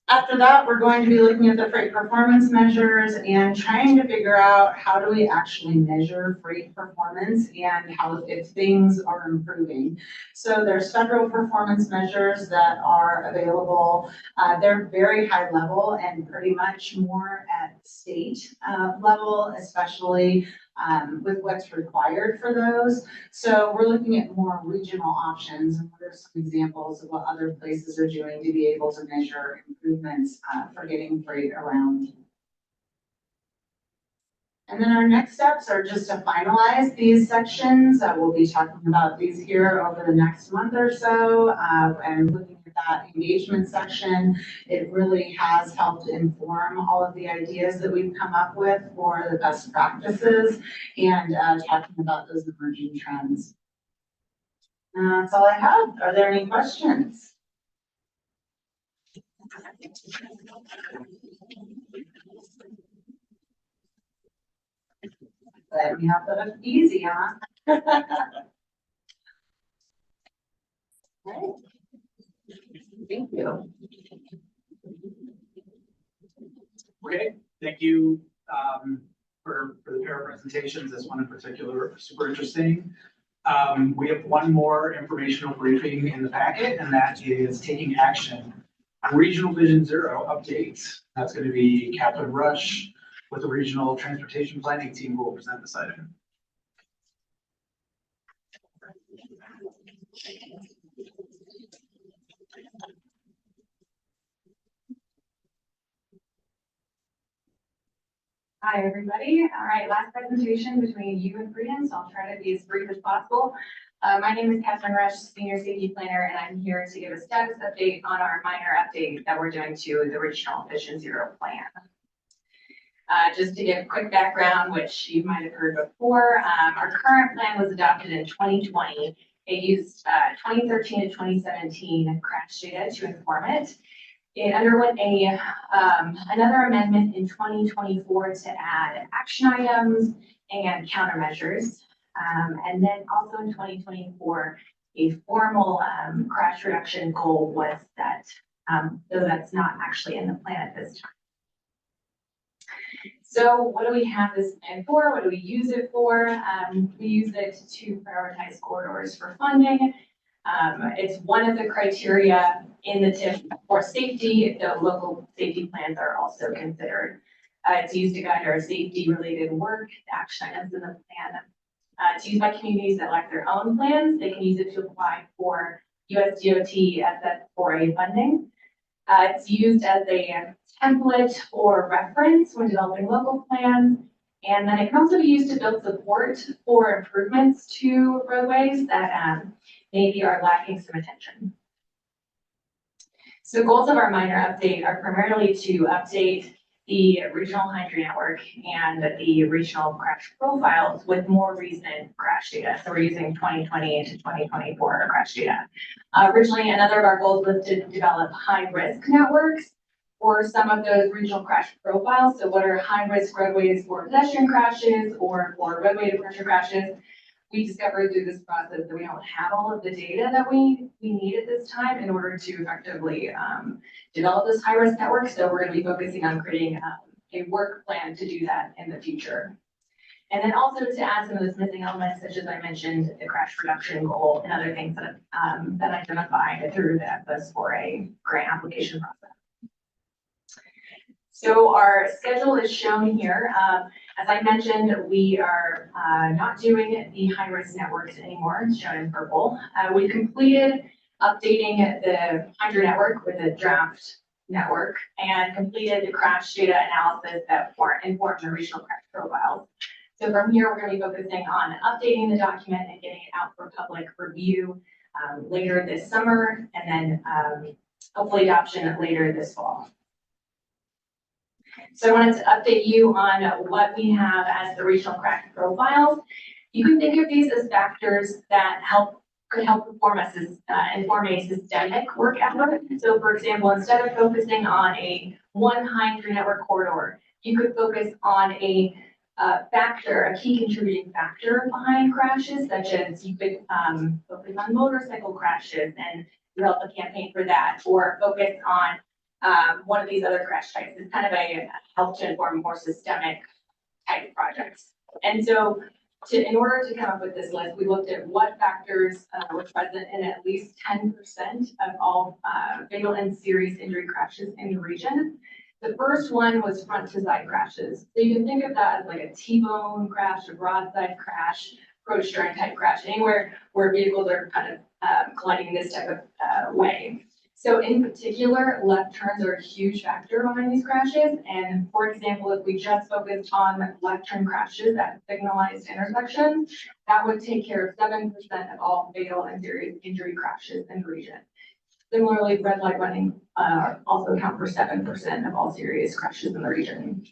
After that, we're going to be looking at the freight performance measures and trying to figure out how do we actually measure freight performance and how if things are improving. So there's federal performance measures that are available. They're very high level and pretty much more at state level, especially with what's required for those. So we're looking at more regional options and what are some examples of what other places are doing to be able to measure improvements for getting freight around. And then our next steps are just to finalize these sections. We'll be talking about these here over the next month or so and looking at that engagement section. It really has helped inform all of the ideas that we've come up with for the best practices and talking about those emerging trends. That's all I have. Are there any questions? Let me have that easy, huh? Right. Thank you. Okay, thank you for the pair of presentations. This one in particular, super interesting. We have one more informational briefing in the packet, and that is taking action. Regional Vision Zero updates. That's going to be Captain Rush with the Regional Transportation Planning Team who will present this item. Hi, everybody. All right, last presentation between you and Freedom, so I'll try to be as brief as possible. My name is Catherine Rush, Senior Safety Planner, and I'm here to give a status update on our minor update that we're doing to the Regional Vision Zero plan. Just to give a quick background, which you might have heard before, our current plan was adopted in 2020. It used 2013 to 2017 crash data to inform it. It underwent another amendment in 2024 to add action items and countermeasures. And then also in 2024, a formal crash reduction goal was set, though that's not actually in the plan at this time. So what do we have this plan for? What do we use it for? We use it to prioritize corridors for funding. It's one of the criteria in the TIF for safety. The local safety plans are also considered. It's used to guide our safety-related work, the action items in the plan. It's used by communities that lack their own plans. They can use it to apply for USDOT SF4A funding. It's used as a template or reference when developing local plans. And then it can also be used to build support for improvements to roadways that maybe are lacking some attention. So goals of our minor update are primarily to update the regional hydro network and the regional crash profiles with more recent crash data. So we're using 2020 to 2024 crash data. Originally, another of our goals was to develop high-risk networks for some of those regional crash profiles. So what are high-risk roadways for pedestrian crashes or for roadway to pressure crashes? We discovered through this process that we don't have all of the data that we need at this time in order to effectively develop this high-risk network. So we're going to be focusing on creating a work plan to do that in the future. And then also to add some of those missing elements, such as I mentioned, the crash reduction goal and other things that identified through the FS4A grant application process. So our schedule is shown here. As I mentioned, we are not doing the high-risk networks anymore, it's shown in purple. We completed updating the hydro network with a draft network and completed the crash data analysis that informed the regional crash profiles. So from here, we're going to be focusing on updating the document and getting it out for public review later this summer, and then hopefully adoption later this fall. So I wanted to update you on what we have as the regional crash profiles. You can think of these as factors that could help inform a systemic work effort. So for example, instead of focusing on a one hydro network corridor, you could focus on a factor, a key contributing factor behind crashes, such as you could focus on motorcycle crashes and develop a campaign for that, or focus on one of these other crash types. It's kind of a help to inform more systemic type projects. And so in order to come up with this list, we looked at what factors were present in at least 10% of all fatal and serious injury crashes in the region. The first one was front to side crashes. So you can think of that as like a T-bone crash, a broadside crash, approach turn type crash, anywhere where vehicles are kind of colliding in this type of way. So in particular, left turns are a huge factor behind these crashes. And for example, if we just focused on left turn crashes at signalized intersections, that would take care of 7% of all fatal and serious injury crashes in the region. Similarly, red light running also account for 7% of all serious crashes in the region.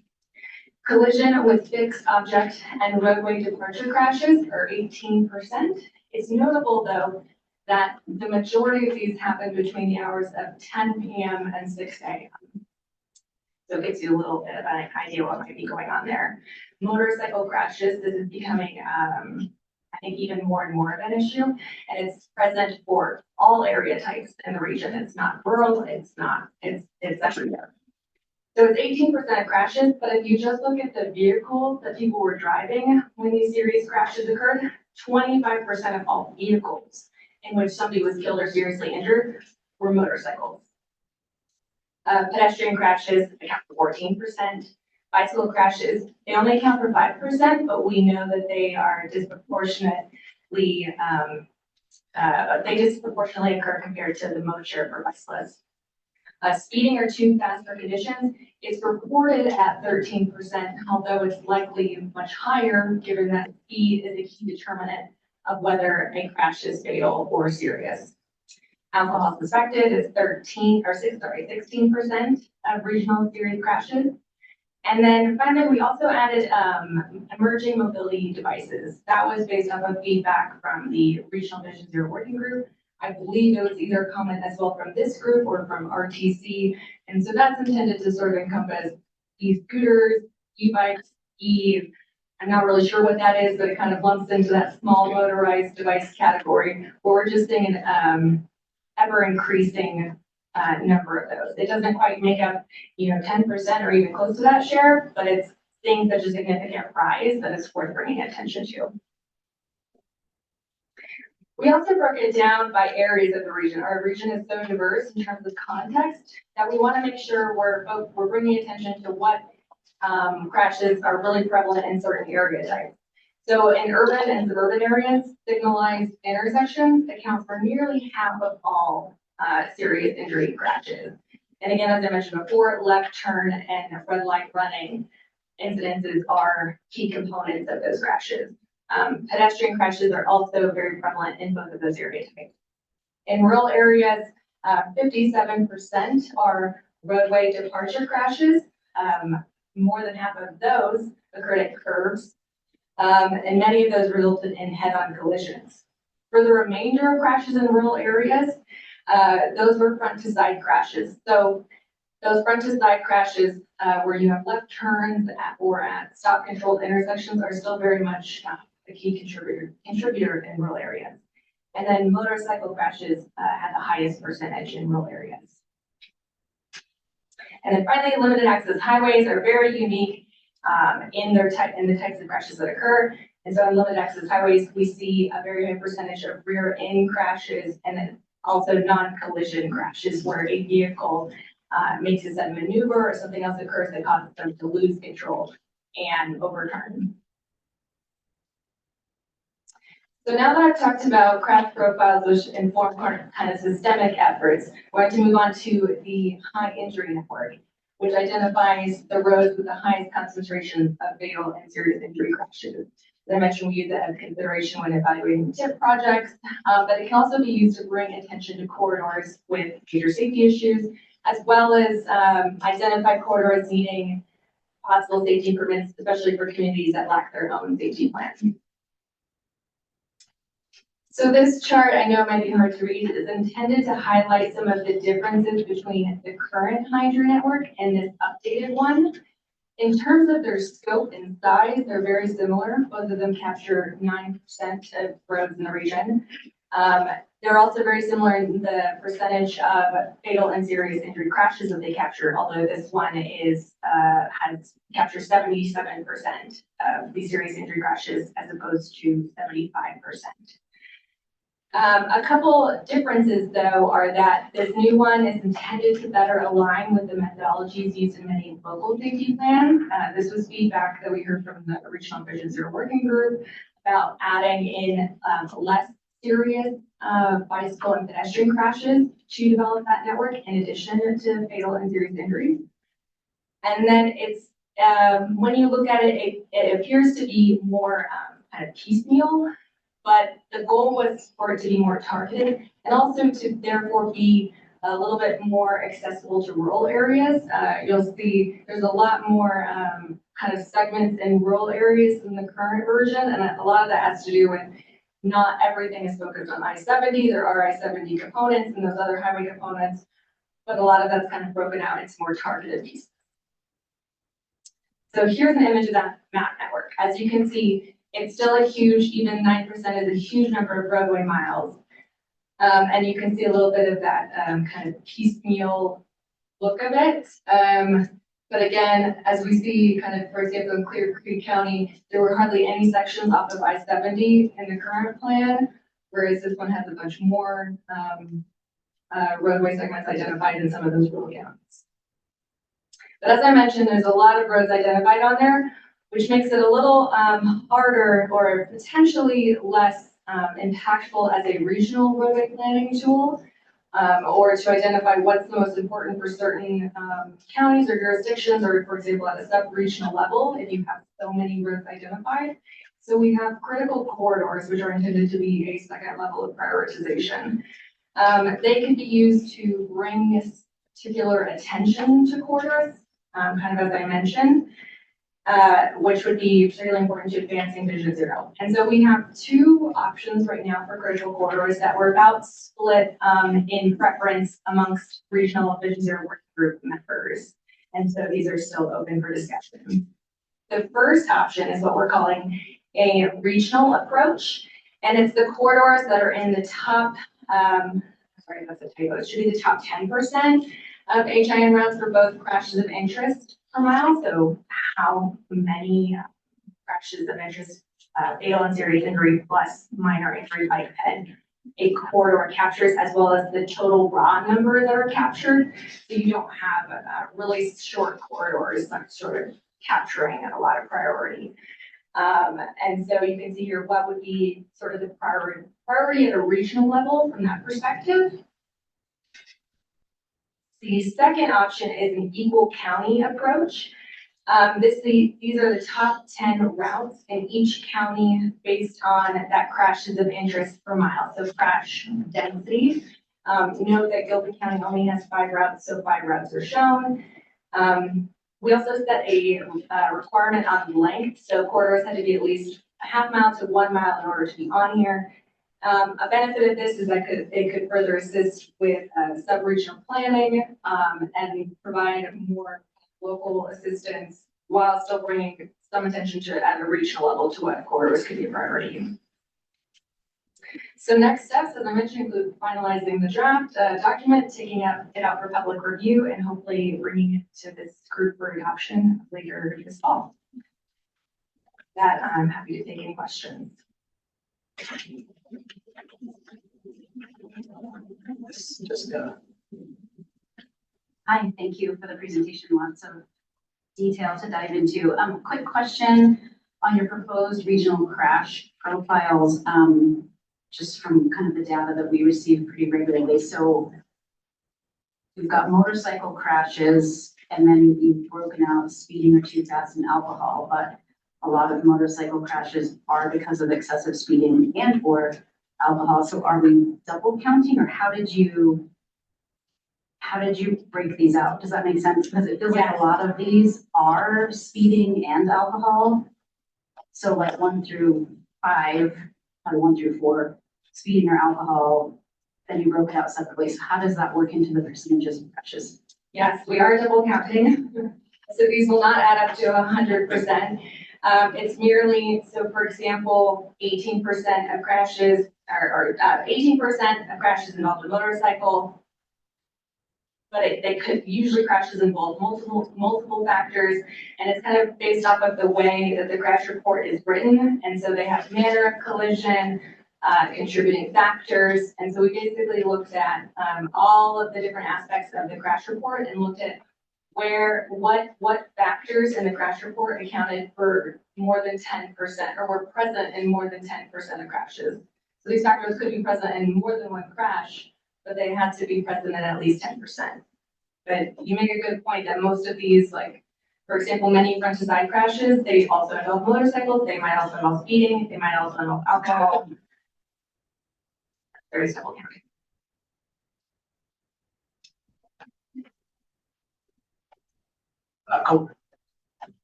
Collision with fixed object and roadway departure crashes are 18%. It's notable though that the majority of these happen between the hours of 10 p.m. and 6 a.m. So it gives you a little bit of an idea what might be going on there. Motorcycle crashes, this is becoming, I think, even more and more of an issue, and it's present for all area types in the region. It's not rural, it's everywhere. So it's 18% of crashes, but if you just look at the vehicles that people were driving when these serious crashes occurred, 25% of all vehicles in which somebody was killed or seriously injured were motorcycles. Pedestrian crashes account for 14%. Bicycle crashes, they only account for 5%, but we know that they are disproportionately, they disproportionately occur compared to the motor share for bicyclists. Speeding or too fast for conditions is reported at 13%, although it's likely much higher given that speed is a key determinant of whether a crash is fatal or serious. Alcohol suspected is 16% of regional serious crashes. And then finally, we also added emerging mobility devices. That was based off of feedback from the Regional Vision Zero Working Group. I believe it was either a comment as well from this group or from RTC. And so that's intended to sort of encompass e-scooters, e-bikes, I'm not really sure what that is, but it kind of lumps into that small motorized device category where we're just seeing an ever increasing number of those. It doesn't quite make up, 10% or even close to that share, but it's seeing such a significant rise that it's worth bringing attention to. We also broke it down by areas of the region. Our region is so diverse in terms of context that we want to make sure we're bringing attention to what crashes are really prevalent in certain area types. So in urban and suburban areas, signalized intersections account for nearly half of all serious injury crashes. And again, as I mentioned before, left turn and red light running incidences are key components of those crashes. Pedestrian crashes are also very prevalent in both of those area types. In rural areas, 57% are roadway departure crashes. More than half of those occurred at curbs, and many of those resulted in head-on collisions. For the remainder of crashes in rural areas, those were front-to-side crashes. So those front-to-side crashes where you have left turns or at stop-controlled intersections are still very much a key contributor in rural areas. And then motorcycle crashes had the highest percentage in rural areas. And then finally, limited access highways are very unique in the types of crashes that occur. And so on limited access highways, we see a very high percentage of rear end crashes and then also non-collision crashes where a vehicle makes a sudden maneuver or something else occurs that causes them to lose control and overturn. So now that I've talked about crash profiles, which inform kind of systemic efforts, we're going to move on to the high injury network, which identifies the roads with the highest concentration of fatal and serious injury crashes. As I mentioned, we use that as consideration when evaluating TIP projects, but it can also be used to bring attention to corridors with major safety issues, as well as identify corridors needing possible safety improvements, especially for communities that lack their own safety plans. So this chart, I know it might be hard to read, is intended to highlight some of the differences between the current high injury network and this updated one. In terms of their scope and size, they're very similar. Both of them capture 9% of roads in the region. They're also very similar in the percentage of fatal and serious injury crashes that they capture, although this one captures 77% of the serious injury crashes as opposed to 75%. A couple differences, though, are that this new one is intended to better align with the methodologies used in many local safety plans. This was feedback that we heard from the Regional Vision Zero Working Group about adding in less serious bicycle and pedestrian crashes to develop that network in addition to fatal and serious injuries. And then it's when you look at it, it appears to be more kind of piecemeal. But the goal was for it to be more targeted and also to therefore be a little bit more accessible to rural areas. You'll see there's a lot more kind of segments in rural areas in the current version. And a lot of that has to do with not everything is focused on I-70. There are I-70 components and those other highway components, but a lot of that's kind of broken out into more targeted pieces. So here's an image of that map network. As you can see, it's still a huge, even 9% is a huge number of roadway miles. And you can see a little bit of that kind of piecemeal look of it. But again, as we see kind of, for example, in Clear Creek County, there were hardly any sections off of I-70 in the current plan, whereas this one has a bunch more roadway segments identified in some of those rural counties. But as I mentioned, there's a lot of roads identified on there, which makes it a little harder or potentially less impactful as a regional roadway planning tool, or to identify what's the most important for certain counties or jurisdictions, or for example, at a sub-regional level, if you have so many roads identified. So we have critical corridors, which are intended to be a second level of prioritization. They can be used to bring particular attention to corridors, kind of as I mentioned, which would be particularly important to advancing Vision Zero. And so we have two options right now for critical corridors that were about split in preference amongst regional Vision Zero working group members. And so these are still open for discussion. The first option is what we're calling a regional approach. And it's the corridors that are in the top, sorry, that's a typo, it should be the top 10% of HIN routes for both crashes of interest per mile. So how many crashes of interest, fatal and serious injury plus minor injury by head a corridor captures, as well as the total raw number that are captured. So you don't have really short corridors that sort of capturing a lot of priority. And so you can see here what would be sort of the priority at a regional level from that perspective. The second option is an equal county approach. These are the top 10 routes in each county based on that crashes of interest per mile, so crash density. Note that Gilpin County only has 5 routes, so 5 routes are shown. We also set a requirement on length, so corridors had to be at least a half mile to 1 mile in order to be on here. A benefit of this is that it could further assist with sub-regional planning and provide more local assistance while still bringing some attention to it at a regional level to what corridors could be a priority. So next steps, as I mentioned, include finalizing the draft document, taking it out for public review, and hopefully bringing it to this group for adoption later this fall. With that, I'm happy to take any questions. Hi, thank you for the presentation. Lots of detail to dive into. Quick question on your proposed regional crash profiles, just from kind of the data that we receive pretty regularly. So we've got motorcycle crashes, and then you've broken out speeding or too fast and alcohol, but a lot of motorcycle crashes are because of excessive speeding and or alcohol. So are we double counting, or how did you break these out? Does that make sense? Because it feels like a lot of these are speeding and alcohol. So like 1 through 5, or 1 through 4, speeding or alcohol, then you broke it out separately. So how does that work into the percentages of crashes? Yes, we are double counting. So these will not add up to 100%. It's merely, so for example, 18% of crashes, or 18% of crashes involved a motorcycle, but they could usually crashes involve multiple factors, and it's kind of based off of the way that the crash report is written, and so they have manner of collision, contributing factors, and so we basically looked at all of the different aspects of the crash report and looked at what factors in the crash report accounted for more than 10% or were present in more than 10% of crashes. So these factors could be present in more than one crash, but they had to be present at least 10%. But you make a good point that most of these, like, for example, many front to side crashes, they also involve motorcycles, they might also involve speeding, they might also involve alcohol. There is double counting.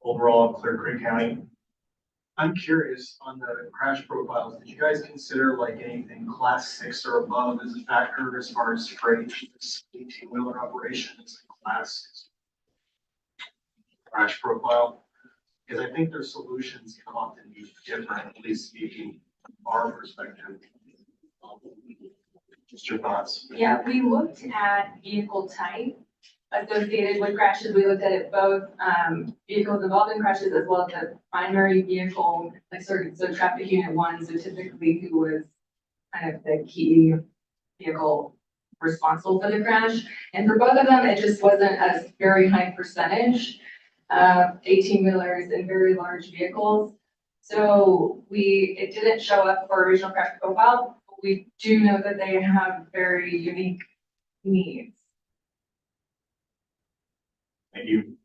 Overall, Clear Creek County. I'm curious on the crash profiles. Did you guys consider like anything class 6 or above as a factor as far as freight, 18-wheeler operation as a class 6 crash profile? Because I think their solutions can often be different, at least speaking from our perspective. Just your thoughts. Yeah, we looked at vehicle type associated with crashes. We looked at it both vehicles involved in crashes as well as the primary vehicle, like so traffic unit 1, so typically who was kind of the key vehicle responsible for the crash. And for both of them, it just wasn't a very high percentage of 18-wheelers and very large vehicles. So it didn't show up for a regional crash profile. But we do know that they have very unique needs. Thank you.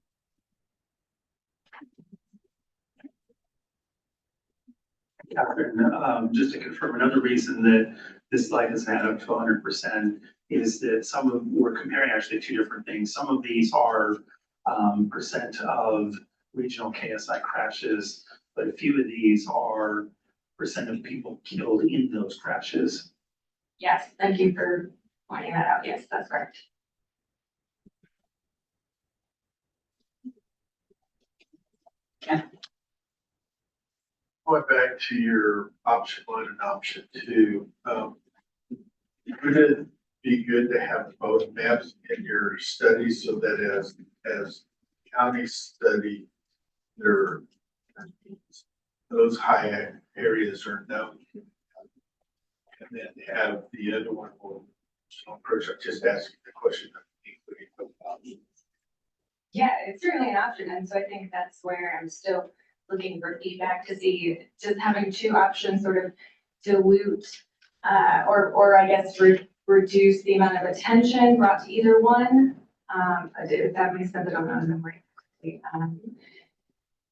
Catherine, just to confirm, another reason that this slide doesn't add up to 100% is that we're comparing actually two different things. Some of these are percent of regional KSI crashes, but a few of these are percent of people killed in those crashes. Yes, thank you for pointing that out. Yes, that's correct. Going back to your option 1 and option 2, would it be good to have both maps in your study so that as counties study their those high areas are known, and then have the other one will approach? I'm just asking the question of including both options. Yeah, it's certainly an option. And so I think that's where I'm still looking for feedback to see, just having two options sort of dilute or I guess reduce the amount of attention brought to either one. If that makes sense, I don't know the number. If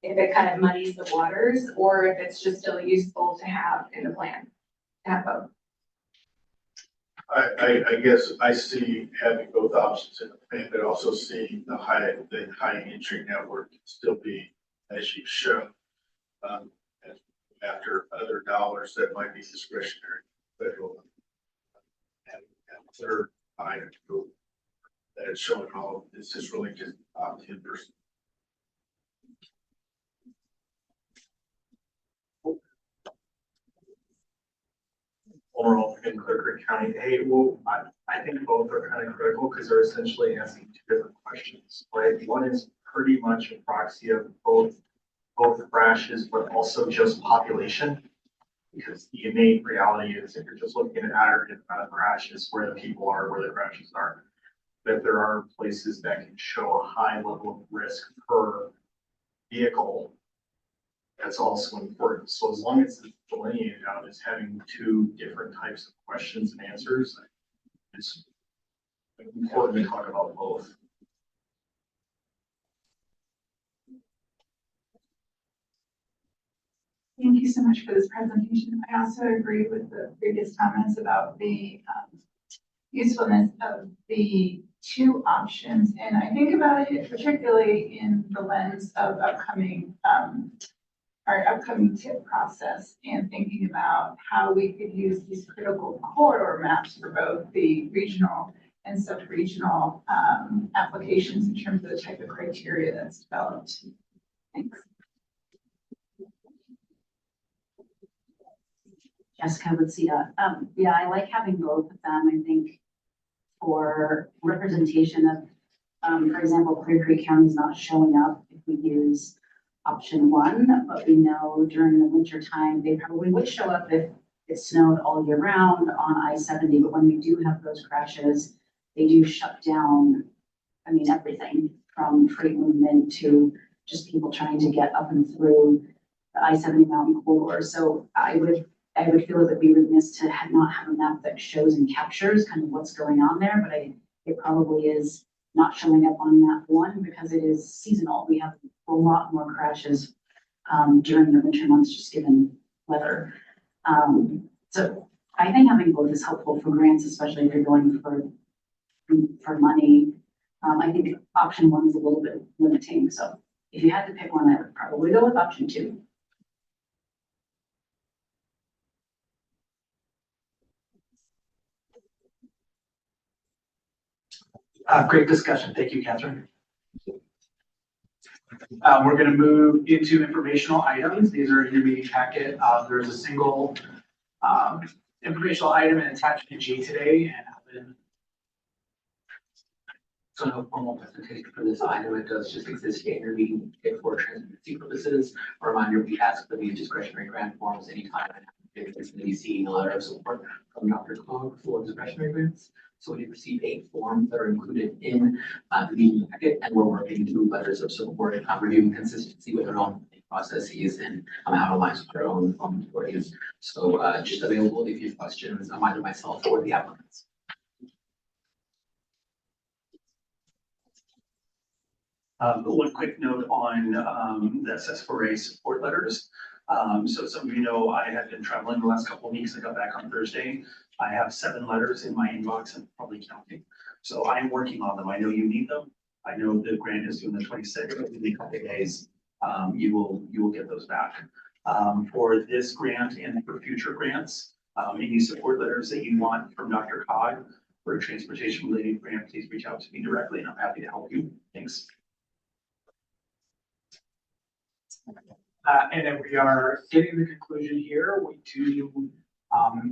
it kind of muddies the waters, or if it's just still useful to have in the plan, to have both. I guess I see having both options in the plan, but also seeing the high entry network still be, as you've shown, after other dollars that might be discretionary, federal, and third item that it's showing all. This is really just 10%. Overall in Clear Creek County. Hey, well, I think both are kind of critical because they're essentially asking two different questions, right? One is pretty much a proxy of both crashes, but also just population. Because the innate reality is if you're just looking at aggregate amount of crashes, where the people are, where the crashes are, that there are places that can show a high level of risk per vehicle. That's also important. So as long as it's delineated out as having two different types of questions and answers, it's important to talk about both. Thank you so much for this presentation. I also agree with the previous comments about the usefulness of the two options. And I think about it particularly in the lens of our upcoming TIP process, and thinking about how we could use these critical corridor maps for both the regional and sub-regional applications in terms of the type of criteria that's developed. Thanks. Jessica would see that. Yeah, I like having both of them. I think for representation of, for example, Clear Creek County is not showing up if we use option 1, but we know during the winter time, they probably would show up if it snowed all year round on I-70. But when we do have those crashes, they do shut down, I mean, everything from freight movement to just people trying to get up and through the I-70 mountain corridor. So I would feel it would be remiss to not have a map that shows and captures kind of what's going on there, but it probably is not showing up on map 1 because it is seasonal. We have a lot more crashes during the winter months, just given weather. So I think having both is helpful for grants, especially if you're going for money. I think option 1 is a little bit limiting. So if you had to pick one, I would probably go with option 2. Great discussion. Thank you, Catherine. We're going to move into informational items. These are in your meeting packet. There's a single informational item and attachment G today. So no formal presentation for this item. It does just exist in your meeting for transparency purposes. A reminder, we ask for these discretionary grant forms anytime. It's going to be seeing a letter of support from DRCOG for discretionary grants. So we received 8 forms that are included in the meeting packet, and we're working through letters of support, reviewing consistency with our own processes and how it aligns with our own authorities. So just available if you have questions, either myself or the applicants. One quick note on the SS4A support letters. So some of you know I had been traveling the last couple of weeks. I got back on Thursday. I have 7 letters in my inbox and probably counting. So I'm working on them. I know you need them. I know the grant is due the 26th. In a couple of days, you will get those back. For this grant and for future grants, any support letters that you want from DRCOG for a transportation related grant, please reach out to me directly and I'm happy to help you. Thanks. And then we are getting the conclusion here. We do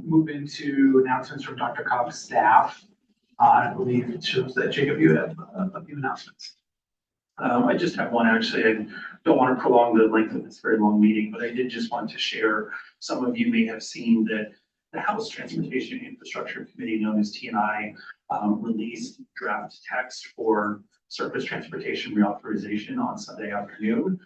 move into announcements from DRCOG's staff. I believe it shows that Jacob, you have a few announcements. I just have one actually. I don't want to prolong the length of this very long meeting, but I did just want to share. Some of you may have seen that the House Transportation Infrastructure Committee, known as T&I, released draft text for surface transportation reauthorization on Sunday afternoon.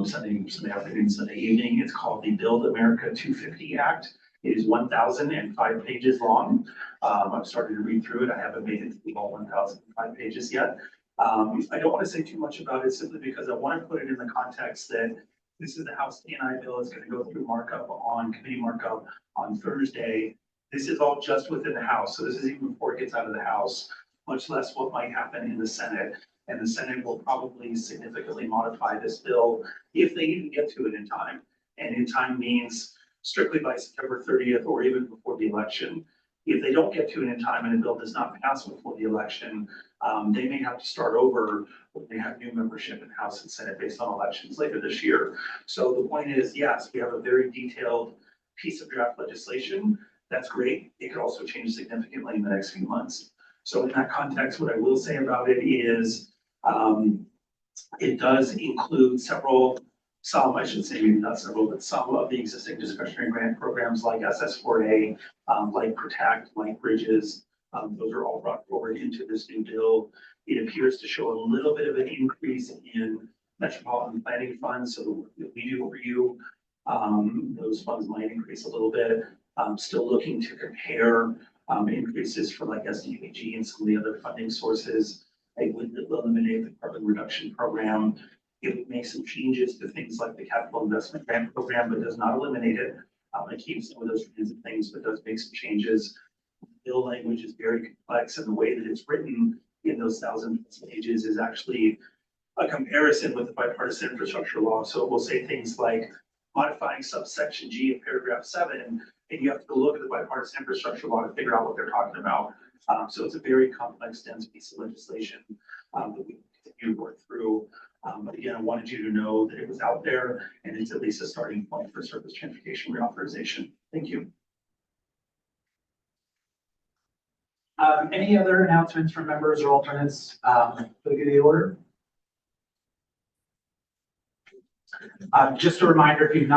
Sunday afternoon, Sunday evening. It's called the Build America 250 Act. It is 1,005 pages long. I've started to read through it. I haven't made it through all 1,005 pages yet. I don't want to say too much about it simply because I want to put it in the context that this is the House T&I bill. It's going to go through committee markup on Thursday. This is all just within the House. So this is even before it gets out of the House, much less what might happen in the Senate. And the Senate will probably significantly modify this bill if they even get to it in time. And in time means strictly by September 30th or even before the election. If they don't get to it in time and the bill does not pass before the election, they may have to start over when they have new membership in House and Senate based on elections later this year. So the point is, yes, we have a very detailed piece of draft legislation. That's great. It could also change significantly in the next few months. So in that context, what I will say about it is it does include some, I should say maybe not several, but some of the existing discretionary grant programs like SS4A, like Protect, like Bridges. Those are all brought forward into this new bill. It appears to show a little bit of an increase in metropolitan planning funds. So the work that we do for you, those funds might increase a little bit. Still looking to compare increases for like SDPG and some of the other funding sources. It would eliminate the carbon reduction program. It would make some changes to things like the capital investment grant program, but does not eliminate it. It keeps some of those kinds of things, but does make some changes. Bill language is very complex, and the way that it's written in those 1,000 pages is actually a comparison with the bipartisan infrastructure law. So it will say things like modifying subsection G of paragraph 7, and you have to go look at the bipartisan infrastructure law to figure out what they're talking about. So it's a very complex, dense piece of legislation that we continue to work through. But again, I wanted you to know that it was out there and it's at least a starting point for surface transportation reauthorization. Thank you. Any other announcements from members or alternates for the good of the order? Just a reminder, if you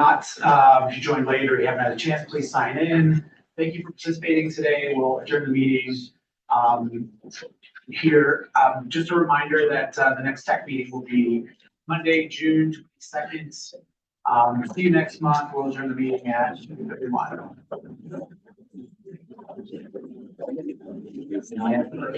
joined late or you haven't had a chance, please sign in. Thank you for participating today. We'll adjourn the meeting here. Just a reminder that the next tech meeting will be Monday, June 22nd. See you next month. We'll adjourn the meeting at 2:31.